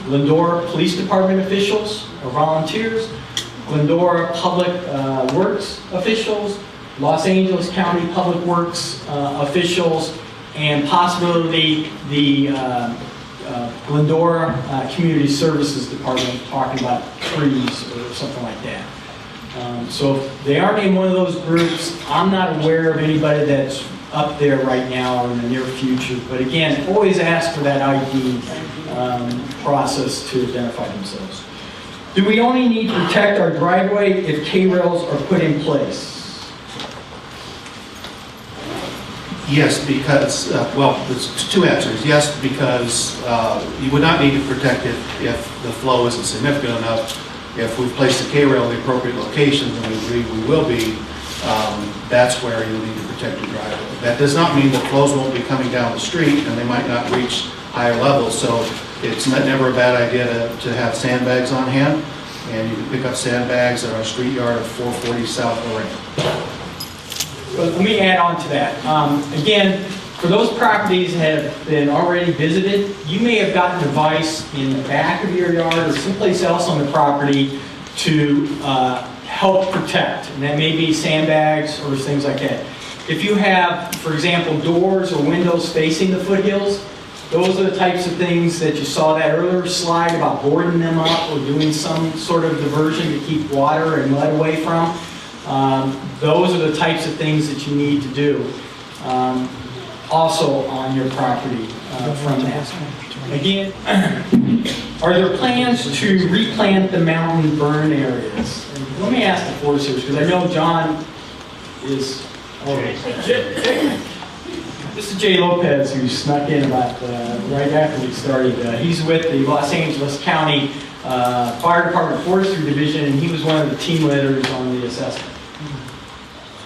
Glendora Police Department officials or volunteers, Glendora Public Works officials, Los Angeles County Public Works officials, and possibly the Glendora Community Services Department, talking about trees or something like that. So if they aren't in one of those groups, I'm not aware of anybody that's up there right now or in the near future. But again, always ask for that ID process to identify themselves. Do we only need to protect our driveway if K-rails are put in place? Yes, because, there's two answers. Yes, because you would not need to protect it if the flow isn't significant enough. If we've placed the K-rail in the appropriate locations, and we believe we will be, that's where you'll need to protect your driveway. That does not mean that flows won't be coming down the street, and they might not reach higher levels. So it's never a bad idea to have sandbags on hand, and you can pick up sandbags at our street yard at 440 South Lorraine. But let me add on to that. Again, for those properties that have been already visited, you may have gotten advice in the back of your yard or someplace else on the property to help protect. And that may be sandbags or things like that. If you have, for example, doors or windows facing the foothills, those are the types of things that you saw that earlier slide about boarding them up or doing some sort of diversion to keep water and mud away from. Those are the types of things that you need to do also on your property from that. Again, Are there plans to replant the mountain burn areas? And let me ask the foresters, because I know John is... This is Jay Lopez, who snuck in about right after we started. He's with the Los Angeles County Fire Department Forestry Division, and he was one of the team leaders on the assessment.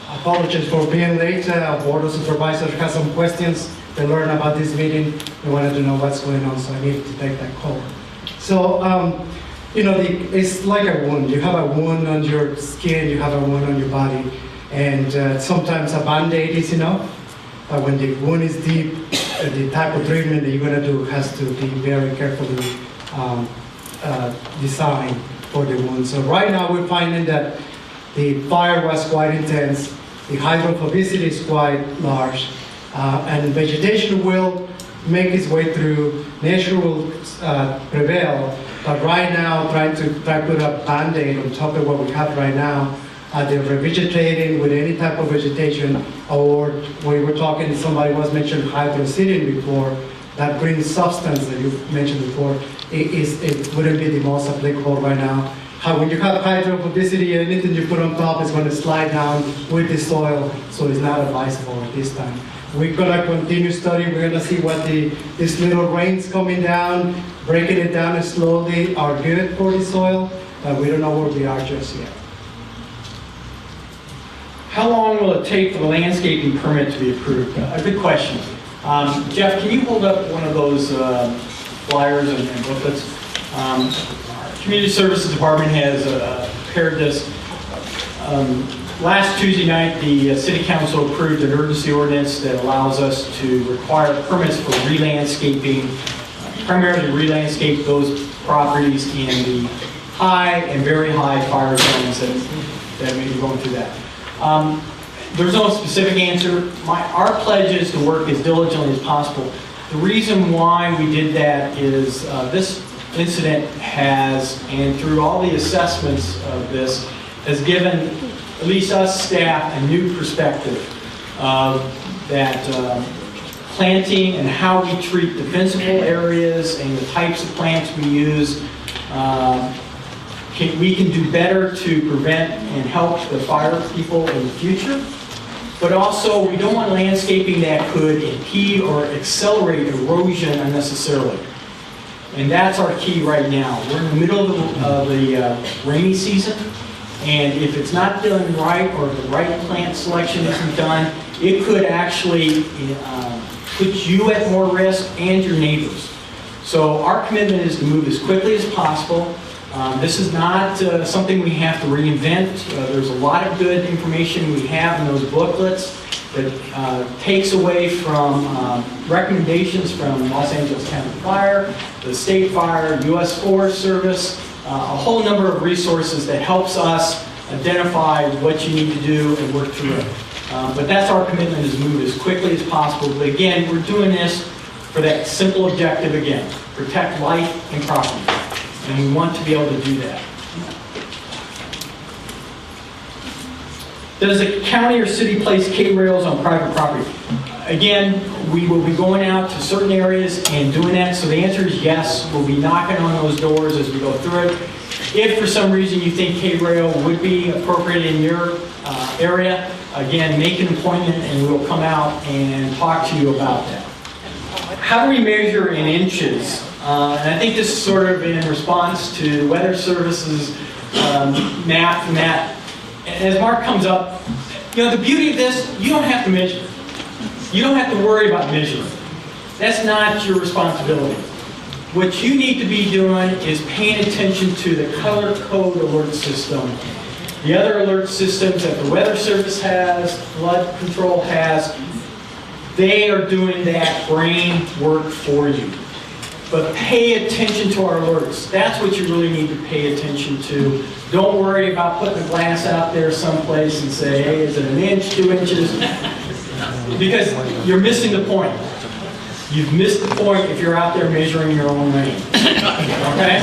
Apologies for being late. Board of Supervisors has some questions. They learned about this meeting. They wanted to know what's going on, so I needed to take that call. So, you know, it's like a wound. You have a wound on your skin, you have a wound on your body, and sometimes a Band-Aid is enough. But when the wound is deep, the type of treatment that you're going to do has to be very carefully designed for the wound. So right now we're finding that the fire was quite intense, the hydrophobicity is quite large, and vegetation will make its way through, nature will prevail, but right now trying to put a Band-Aid on top of what we have right now, they're revegetating with any type of vegetation, or we were talking, somebody was mentioning hydrocidin before, that green substance that you mentioned before, it wouldn't be the most applicable right now. When you have hydrophobicity, anything you put on top is going to slide down with the soil, so it's not advisable at this time. We're going to continue studying. We're going to see what these little rains coming down, breaking it down slowly, are good for the soil, but we don't know where we are just yet. How long will it take for the landscaping permit to be approved? A good question. Jeff, can you hold up one of those flyers and booklets? Community Services Department has prepared this. Last Tuesday night, the City Council approved an urgency ordinance that allows us to require permits for re-landscaping, primarily re-landscape those properties in the high and very high fire zones that may be going through that. There's no specific answer. Our pledge is to work as diligently as possible. The reason why we did that is this incident has, and through all the assessments of this, has given at least us staff a new perspective of that planting and how we treat defensible areas and the types of plants we use. We can do better to prevent and help the fire people in the future, but also we don't want landscaping that could impede or accelerate erosion unnecessarily. And that's our key right now. We're in the middle of the rainy season, and if it's not done right or the right plant selection isn't done, it could actually put you at more risk and your neighbors. So our commitment is to move as quickly as possible. This is not something we have to reinvent. There's a lot of good information we have in those booklets that takes away from recommendations from Los Angeles County Fire, the State Fire, U.S. Forest Service, a whole number of resources that helps us identify what you need to do and work through it. But that's our commitment, is move as quickly as possible. But again, we're doing this for that simple objective again, protect life and property. And we want to be able to do that. Does the county or city place K-rails on private property? Again, we will be going out to certain areas and doing that. So the answer is yes. We'll be knocking on those doors as we go through it. If for some reason you think K-rail would be appropriate in your area, again, make an appointment and we'll come out and talk to you about that. How do we measure in inches? And I think this is sort of in response to the Weather Service's map from that. As Mark comes up, you know, the beauty of this, you don't have to measure. You don't have to worry about measuring. That's not your responsibility. What you need to be doing is paying attention to the color code alert system. The other alert systems that the Weather Service has, flood control has, they are doing that brain work for you. But pay attention to our alerts. That's what you really need to pay attention to. Don't worry about putting the glass out there someplace and say, hey, is it an inch, 2 inches? Because you're missing the point. You've missed the point if you're out there measuring your own rain. Okay?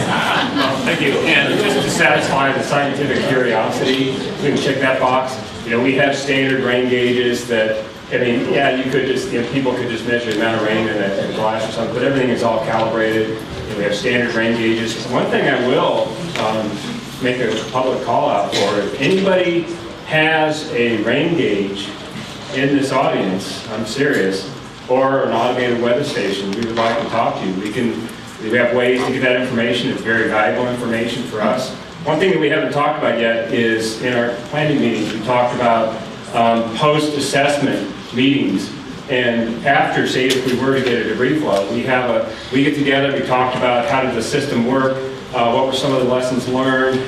Thank you. And just to satisfy the scientific curiosity, we can check that box. You know, we have standard rain gauges that, I mean, yeah, you could just, you know, people could just measure the amount of rain in a glass or something, but everything is all calibrated. We have standard rain gauges. One thing I will make a public call out for, if anybody has a rain gauge in this audience, I'm serious, or an automated weather station, we would like to talk to you. We have ways to get that information. It's very valuable information for us. One thing that we haven't talked about yet is in our planning meetings, we talked about post-assessment meetings. And after, say, if we were to get a debris flow, we get together, we talked about how did the system work, what were some of the lessons learned,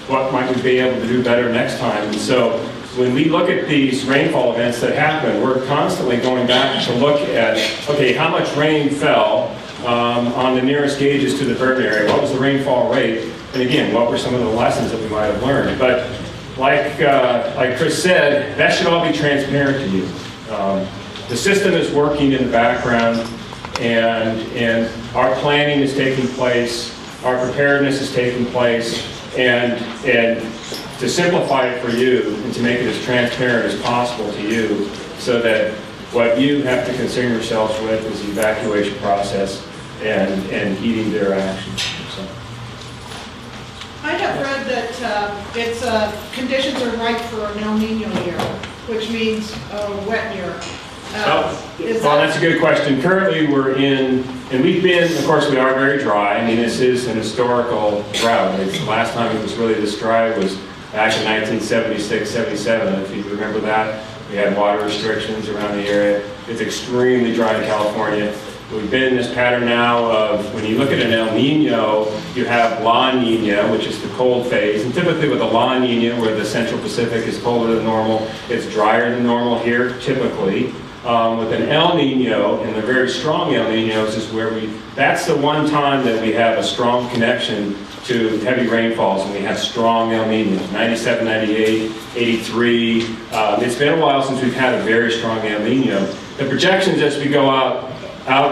what might we be able to do better next time. And so when we look at these rainfall events that happen, we're constantly going back to look at, okay, how much rain fell on the nearest gauges to the burden area? What was the rainfall rate? And again, what were some of the lessons that we might have learned? But like Chris said, that should all be transparent to you. The system is working in the background, and our planning is taking place, our preparedness is taking place, and to simplify it for you and to make it as transparent as possible to you, so that what you have to concern yourselves with is the evacuation process and heeding their actions. So. I have read that conditions are right for an El Nino year, which means a wet year. That's a good question. Currently we're in, and we've been, of course we are very dry. I mean, this is an historical drought. The last time it was really this dry was back in 1976, 77, if you remember that. We had water restrictions around the area. It's extremely dry in California. We've been in this pattern now of, when you look at an El Nino, you have La Nina, which is the cold phase. And typically with a La Nina, where the Central Pacific is colder than normal, it's drier than normal here, typically. With an El Nino, and the very strong El Ninos is where that's the one time that we have a strong connection to heavy rainfalls, and we have strong El Ninos, 97, 98, 83. It's been a while since we've had a very strong El Nino. The projections as we go out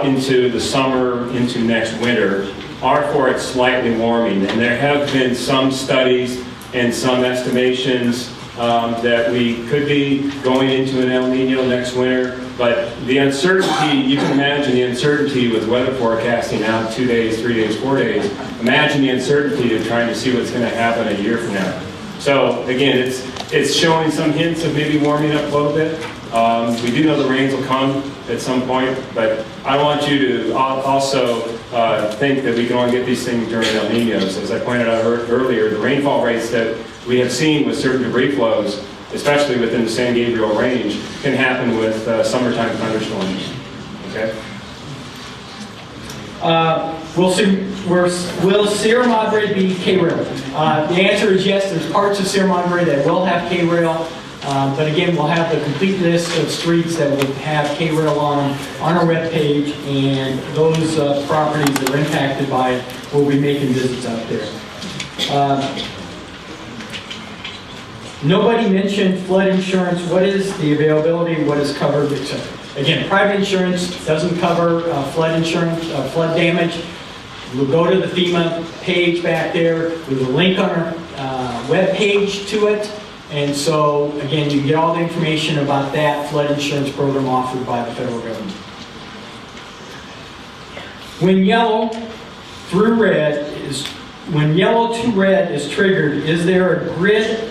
into the summer, into next winter, are for it slightly warming. And there have been some studies and some estimations that we could be going into an El Nino next winter. But the uncertainty, you can imagine the uncertainty with weather forecasting out 2 days, 3 days, 4 days. Imagine the uncertainty of trying to see what's going to happen a year from now. So again, it's showing some hints of maybe warming up a little bit. We do know the rains will come at some point, but I want you to also think that we can only get these things during El Ninos. As I pointed out earlier, the rainfall rates that we have seen with certain debris flows, especially within the San Gabriel range, can happen with summertime thunderstorms. Okay? Will Sierra Madre be K-Rail? The answer is yes. There's parts of Sierra Madre that will have K-Rail. But again, we'll have the complete list of streets that will have K-Rail on our webpage, and those properties that are impacted by it will be making visits out there. Nobody mentioned flood insurance. What is the availability? What is covered, etc. Again, private insurance doesn't cover flood insurance, flood damage. We'll go to the FEMA page back there. There's a link on our web page to it. And so, again, you can get all the information about that flood insurance program offered by the federal government. When yellow to red is triggered, is there a grid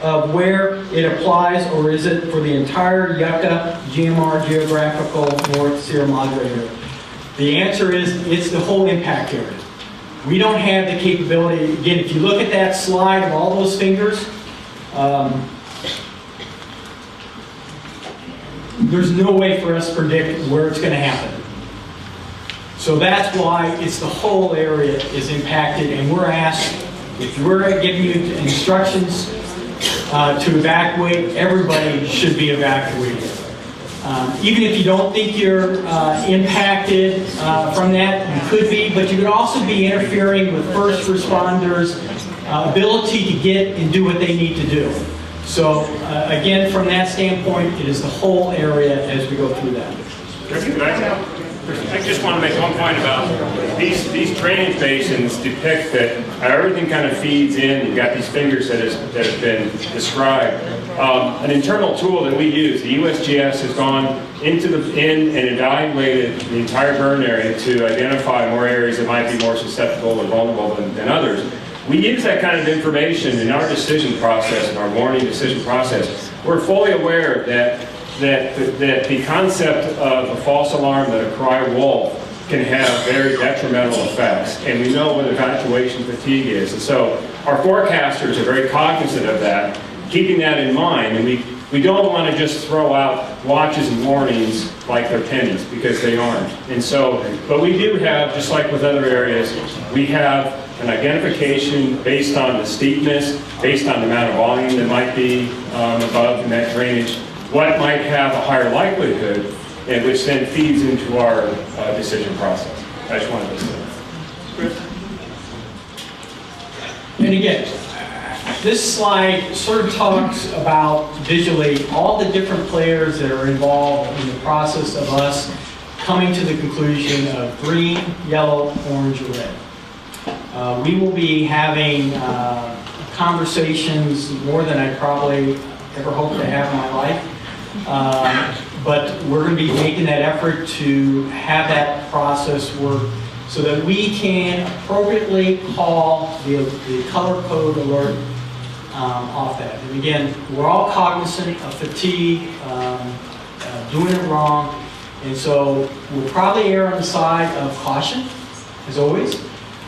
of where it applies, or is it for the entire Yucca GMR geographical North Sierra Madre area? The answer is it's the whole impact area. We don't have the capability. Again, if you look at that slide of all those fingers, there's no way for us to predict where it's going to happen. So that's why it's the whole area is impacted, and we're asked, if we're giving you instructions to evacuate, everybody should be evacuated. Even if you don't think you're impacted from that, you could be, but you could also be interfering with first responders' ability to get and do what they need to do. So again, from that standpoint, it is the whole area as we go through that. I just want to make one point about these drainage basins depict that everything kind of feeds in. You've got these fingers that have been described. An internal tool that we use, the USGS has gone in and evaluated the entire burn area to identify more areas that might be more susceptible or vulnerable than others. We use that kind of information in our decision process, in our warning decision process. We're fully aware that the concept of a false alarm, that a cry wolf, can have very detrimental effects, and we know what evacuation fatigue is. And so our forecasters are very cognizant of that, keeping that in mind, and we don't want to just throw out watches and warnings like they're pennies, because they aren't. And so, but we do have, just like with other areas, we have an identification based on the steepness, based on the amount of volume that might be above in that drainage, what might have a higher likelihood, and which then feeds into our decision process. I just wanted to say. Chris? And again, this slide sort of talks about visually all the different players that are involved in the process of us coming to the conclusion of green, yellow, orange, or red. We will be having conversations more than I probably ever hoped to have in my life. But we're going to be making that effort to have that process work so that we can appropriately call the color code alert off that. And again, we're all cognizant of fatigue, doing it wrong, and so we'll probably err on the side of caution, as always.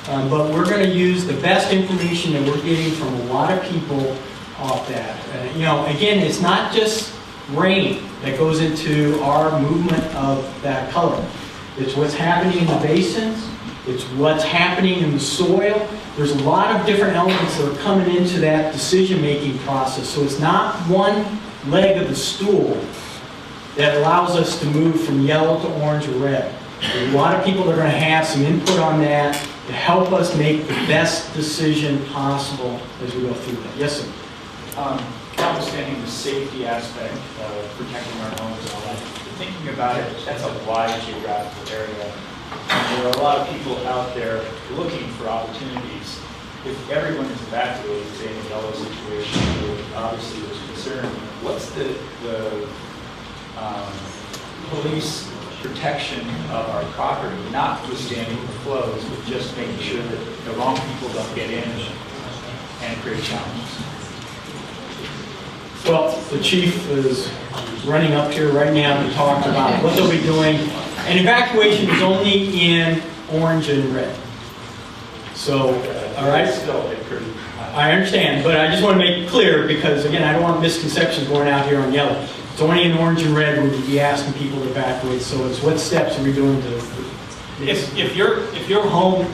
But we're going to use the best information that we're getting from a lot of people off that. Again, it's not just rain that goes into our movement of that color. It's what's happening in the basins. It's what's happening in the soil. There's a lot of different elements that are coming into that decision-making process. So it's not one leg of the stool that allows us to move from yellow to orange or red. There's a lot of people that are going to have some input on that to help us make the best decision possible as we go through that. Yes, sir. Notwithstanding the safety aspect of protecting our homes and all that, thinking about it, that's a wide geographical area. And there are a lot of people out there looking for opportunities. If everyone is evacuated, say in a yellow situation, obviously there's concern. What's the police protection of our property, notwithstanding the flows, but just making sure that the wrong people don't get in and create challenges? Well, the chief is running up here right now to talk about what they'll be doing. And evacuation is only in orange and red. So, all right? I understand, but I just want to make it clear because, again, I don't want misconceptions going out here on yellow. It's only in orange and red where we'll be asking people to evacuate. So it's what steps are we doing to... If your home,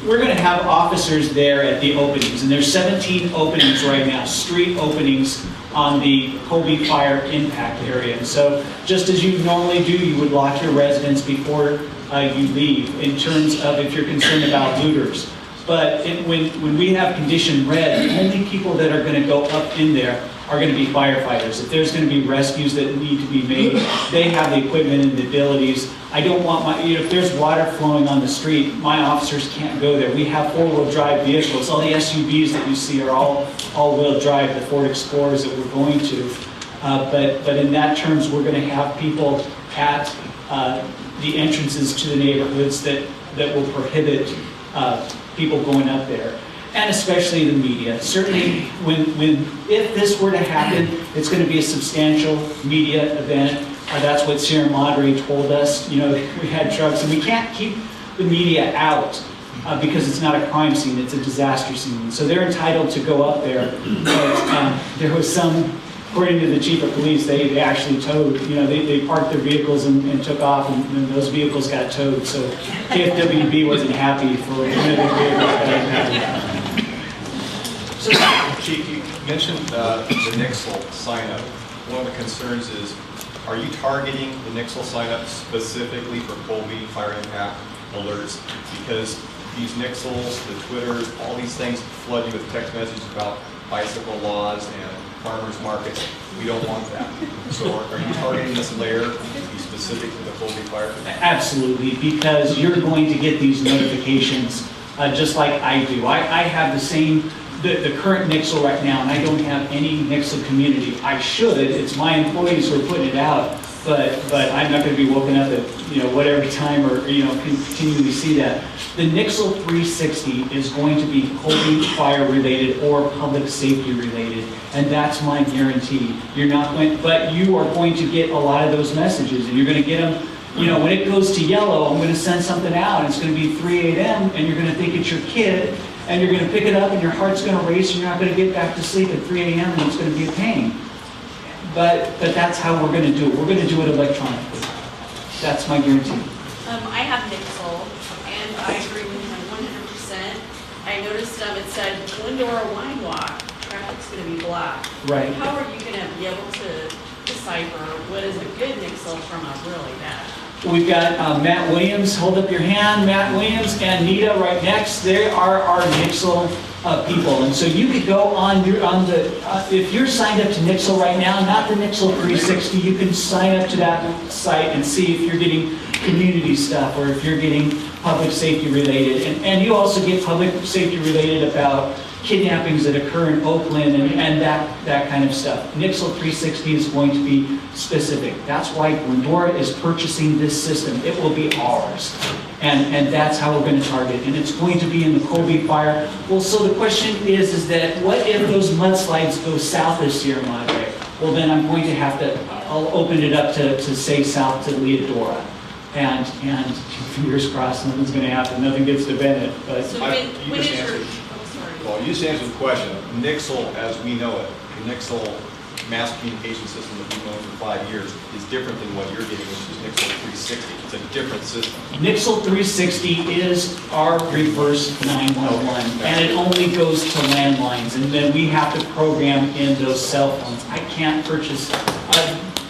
we're going to have officers there at the openings, and there's 17 openings right now, street openings on the Colby Fire impact area. And so just as you normally do, you would lock your residence before you leave in terms of if you're concerned about looters. But when we have condition red, the only people that are going to go up in there are going to be firefighters. If there's going to be rescues that need to be made, they have the equipment and the abilities. I don't want if there's water flowing on the street, my officers can't go there. We have four-wheel drive vehicles. All the SUVs that you see are all-wheel drive, the Ford Explorers that we're going to. But in that terms, we're going to have people at the entrances to the neighborhoods that will prohibit people going up there. And especially the media. Certainly, if this were to happen, it's going to be a substantial media event. That's what Sierra Madre told us. We had trucks, and we can't keep the media out because it's not a crime scene; it's a disaster scene. So they're entitled to go up there. But there was some, according to the chief of police, they actually towed. They parked their vehicles and took off, and those vehicles got towed. So KFWB wasn't happy for one of their vehicles. So, Chief, you mentioned the Nixle sign-up. One of the concerns is, are you targeting the Nixle sign-up specifically for Colby Fire impact alerts? Because these Nixles, the Twitters, all these things flood you with text messages about bicycle laws and farmers markets. We don't want that. So are you targeting this layer to be specific to the Colby Fire? Absolutely, because you're going to get these notifications just like I do. I have the same the current nixle right now, and I don't have any nixle community. I should, it's my employees who are putting it out, but I'm not gonna be woken up at, whatever time or, continually see that. The Nixle 360 is going to be Colby Fire related or public safety related, and that's my guarantee. You're not going, but you are going to get a lot of those messages, and you're gonna get them, when it goes to yellow, I'm gonna send something out, and it's gonna be 3 a.m., and you're gonna think it's your kid, and you're gonna pick it up, and your heart's gonna race, and you're not gonna get back to sleep at 3 a.m., and it's gonna be a pain. But that's how we're gonna do it. We're gonna do it electronically. That's my guarantee. I have Nixle, and I agree with him 100%. I noticed it said Glendora Wine Walk, traffic's going to be blocked. Right. How are you going to be able to decipher what is a good Nixle from a really bad? We've got Matt Williams, hold up your hand, Matt Williams and Nita right next. They are our Nixle people. And so you could go if you're signed up to Nixle right now, not the Nixle 360, you can sign up to that site and see if you're getting community stuff or if you're getting public safety related. And you also get public safety related about kidnappings that occur in Oakland and that kind of stuff. Nixle 360 is going to be specific. That's why Glendora is purchasing this system. It will be ours. And that's how we're going to target. And it's going to be in the Colby Fire. Well, so the question is that what if those mudslides go south this year, Monterey? Well, then I'm going to have to, I'll open it up to say south to Leodora. And fingers crossed, nothing's going to happen. Nothing gets to Bennett. But So when is your... Well, you just answered the question. Nixle, as we know it, the Nixle mass communication system that we've known for 5 years is different than what you're getting, which is Nixle 360. It's a different system. Nixle 360 is our reverse 911, and it only goes to landlines, and then we have to program in those cell phones. I can't purchase,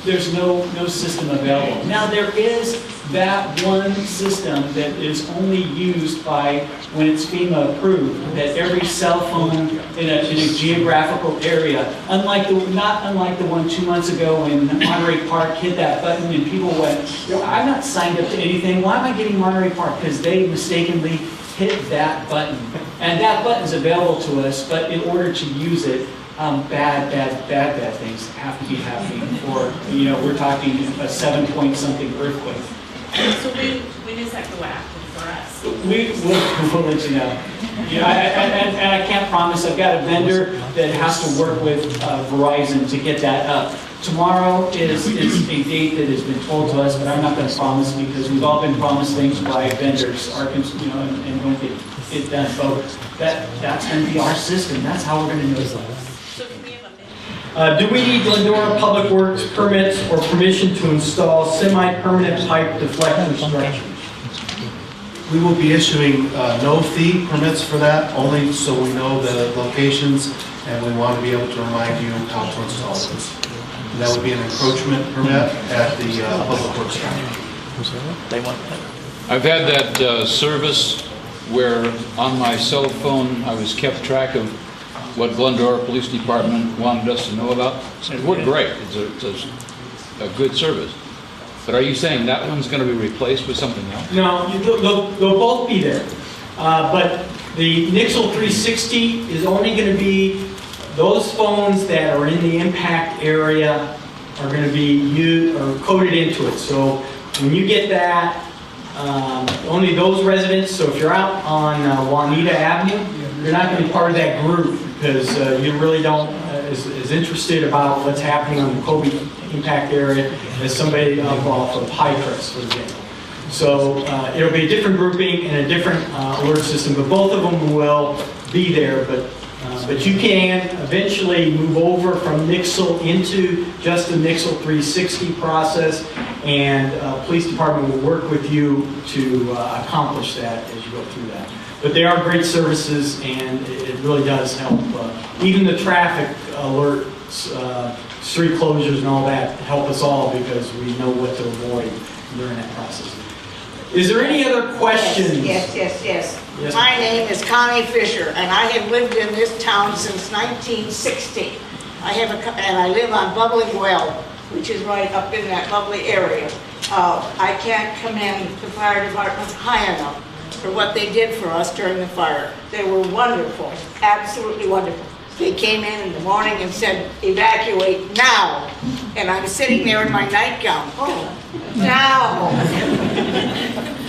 there's no system available. Now there is that one system that is only used by when it's FEMA approved, that every cell phone in a geographical area, not unlike the one 2 months ago when Monterey Park hit that button and people went, I'm not signed up to anything, why am I getting Monterey Park? Because they mistakenly hit that button. And that button's available to us, but in order to use it, bad things have to be happening. Or, we're talking a 7-point-something earthquake. So when does that go active for us? We'll let you know. And I can't promise. I've got a vendor that has to work with Verizon to get that up. Tomorrow is a date that has been told to us, but I'm not going to promise because we've all been promised things by vendors, and don't get it done. So that's going to be our system. That's how we're going to know it. So can we have a minute? Do we need Glendora Public Works permits or permission to install semi-permanent pipe deflector structures? We will be issuing no-fee permits for that, only so we know the locations, and we want to be able to remind you how to install those. And that would be an encroachment permit at the Public Works County. I've had that service where on my cell phone I was kept track of what Glendora Police Department wanted us to know about. It worked great. It's a good service. But are you saying that one's going to be replaced with something else? No, they'll both be there. But the Nixle 360 is only going to be those phones that are in the impact area are going to be used or coded into it. So when you get that, only those residents, so if you're out on Juanita Avenue, you're not going to be part of that group because you really don't is interested about what's happening on the Colby impact area as somebody off of Highcrest, for example. So it'll be a different grouping and a different alert system, but both of them will be there. But you can eventually move over from Nixle into just the Nixle 360 process, and police department will work with you to accomplish that as you go through that. But they are great services, and it really does help. Even the traffic alerts, street closures and all that help us all because we know what to avoid during that process. Is there any other questions? Yes. Yes, My name is Connie Fisher, and I have lived in this town since 1960. And I live on Bubbling Well, which is right up in that lovely area. I can't commend the fire department high enough for what they did for us during the fire. They were wonderful, absolutely wonderful. They came in the morning and said, evacuate now. And I'm sitting there in my nightgown, oh, now.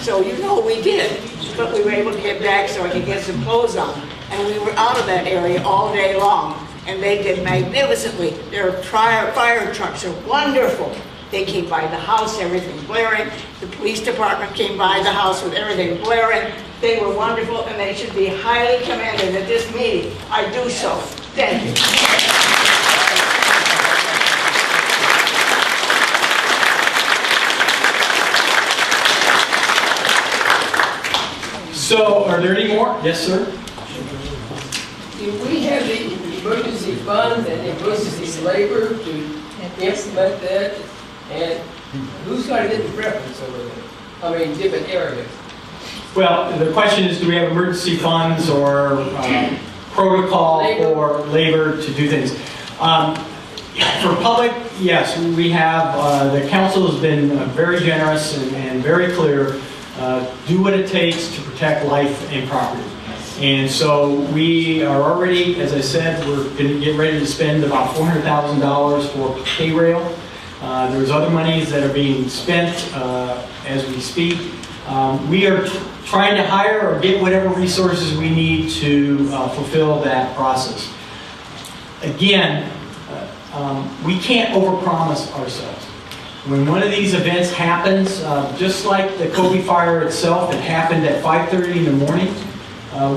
So you know we did, but we were able to get back so I could get some clothes on. And we were out of that area all day long. And they did magnificently. Their fire trucks are wonderful. They came by the house, everything blaring. The police department came by the house with everything blaring. They were wonderful, and they should be highly commended at this meeting. I do so. Thank you. So, are there any more? Yes, sir? If we have the emergency fund and emergency labor to implement that, and who's going to get the preference over there? I mean, different areas. Well, the question is, do we have emergency funds or protocol or labor to do things? For public, yes, we have, the council has been very generous and very clear. Do what it takes to protect life and property. And so we are already, as I said, we're going to get ready to spend about $400,000 for K-Rail. There's other monies that are being spent as we speak. We are trying to hire or get whatever resources we need to fulfill that process. Again, we can't overpromise ourselves. When one of these events happens, just like the Colby Fire itself, it happened at 5:30 in the morning,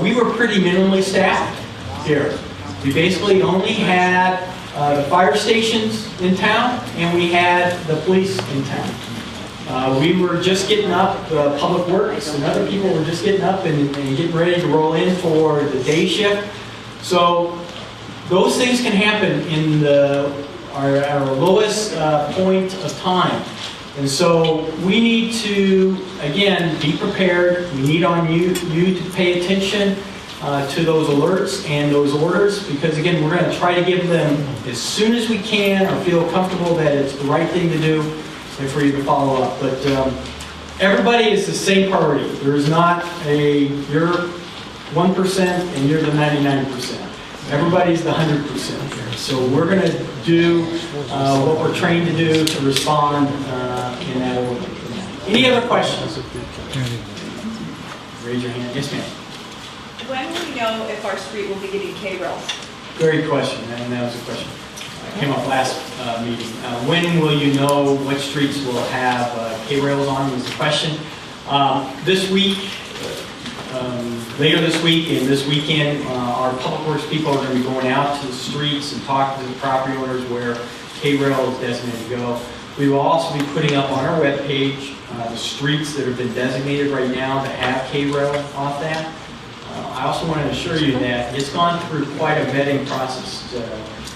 we were pretty minimally staffed here. We basically only had the fire stations in town, and we had the police in town. We were just getting up, Public Works and other people were just getting up and getting ready to roll in for the day shift. So those things can happen in our lowest point of time. And so we need to, again, be prepared. We need on you to pay attention to those alerts and those orders, because again, we're going to try to give them as soon as we can or feel comfortable that it's the right thing to do and for you to follow up. But everybody is the same priority. There is not you're 1% and you're the 99%. Everybody's the 100% here. So we're going to do what we're trained to do to respond in that order. Any other questions? Raise your hand. Yes, ma'am. When will we know if our street will be getting K-rails? Great question, and that was a question. Came up last meeting. When will you know which streets will have K-rails on was the question. This week, later this week and this weekend, our public works people are going to be going out to the streets and talking to the property owners where K-rail is designated to go. We will also be putting up on our webpage the streets that have been designated right now to have K-rail off that. I also want to assure you that it's gone through quite a vetting process.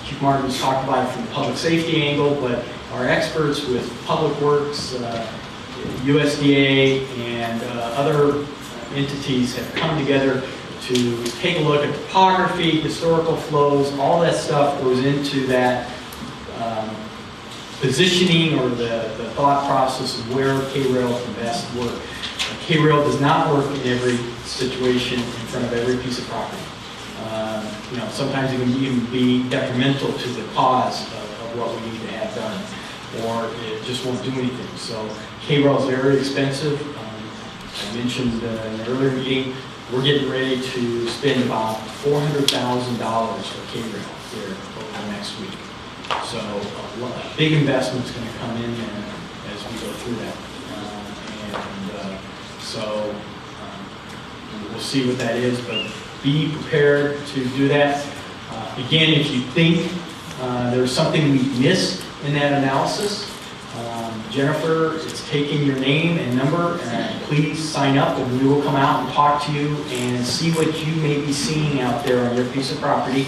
Chief Martin's talked about it from the public safety angle, but our experts with Public Works, USDA, and other entities have come together to take a look at topography, historical flows, all that stuff goes into that positioning or the thought process of where K-rail can best work. K-rail does not work in every situation in front of every piece of property. Sometimes it can even be detrimental to the cause of what we need to have done, or it just won't do anything. So K-rail is very expensive. I mentioned in the earlier meeting, we're getting ready to spend about $400,000 for K-rail here over the next week. So a big investment's going to come in there as we go through that. So we'll see what that is, but be prepared to do that. Again, if you think there's something we missed in that analysis, Jennifer is taking your name and number, and please sign up and we will come out and talk to you and see what you may be seeing out there on your piece of property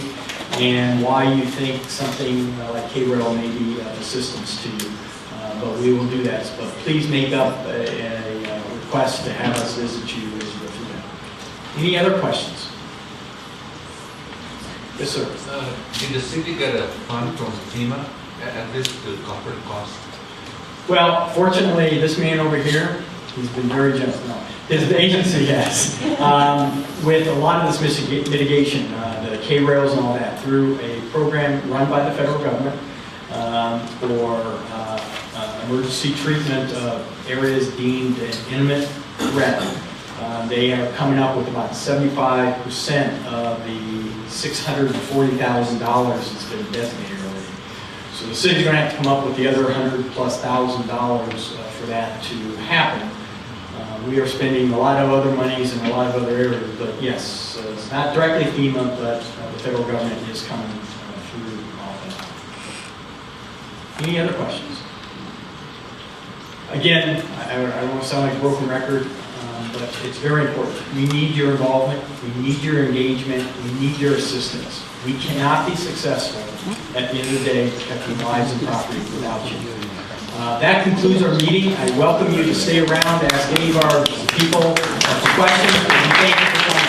and why you think something like K-rail may be of assistance to you. But we will do that. But please make up a request to have us visit you as you go through that. Any other questions? Yes, sir. Did the city get a fund from FEMA, at least to cover the cost? Well, fortunately, this man over here He's been very generous. No, his agency has. With a lot of this mitigation, the K-rails and all that, through a program run by the federal government for emergency treatment of areas deemed an imminent threat. They are coming up with about 75% of the $640,000 that's been designated already. So the city's going to have to come up with the other $100,000+ for that to happen. We are spending a lot of other monies in a lot of other areas, but yes, it's not directly FEMA, but the federal government is coming through all that. Any other questions? Again, I don't want to sound like a broken record, but it's very important. We need your involvement, we need your engagement, we need your assistance. We cannot be successful at the end of the day protecting lives and property without you. That concludes our meeting. I welcome you to stay around to ask any of our people questions. Thank you for coming.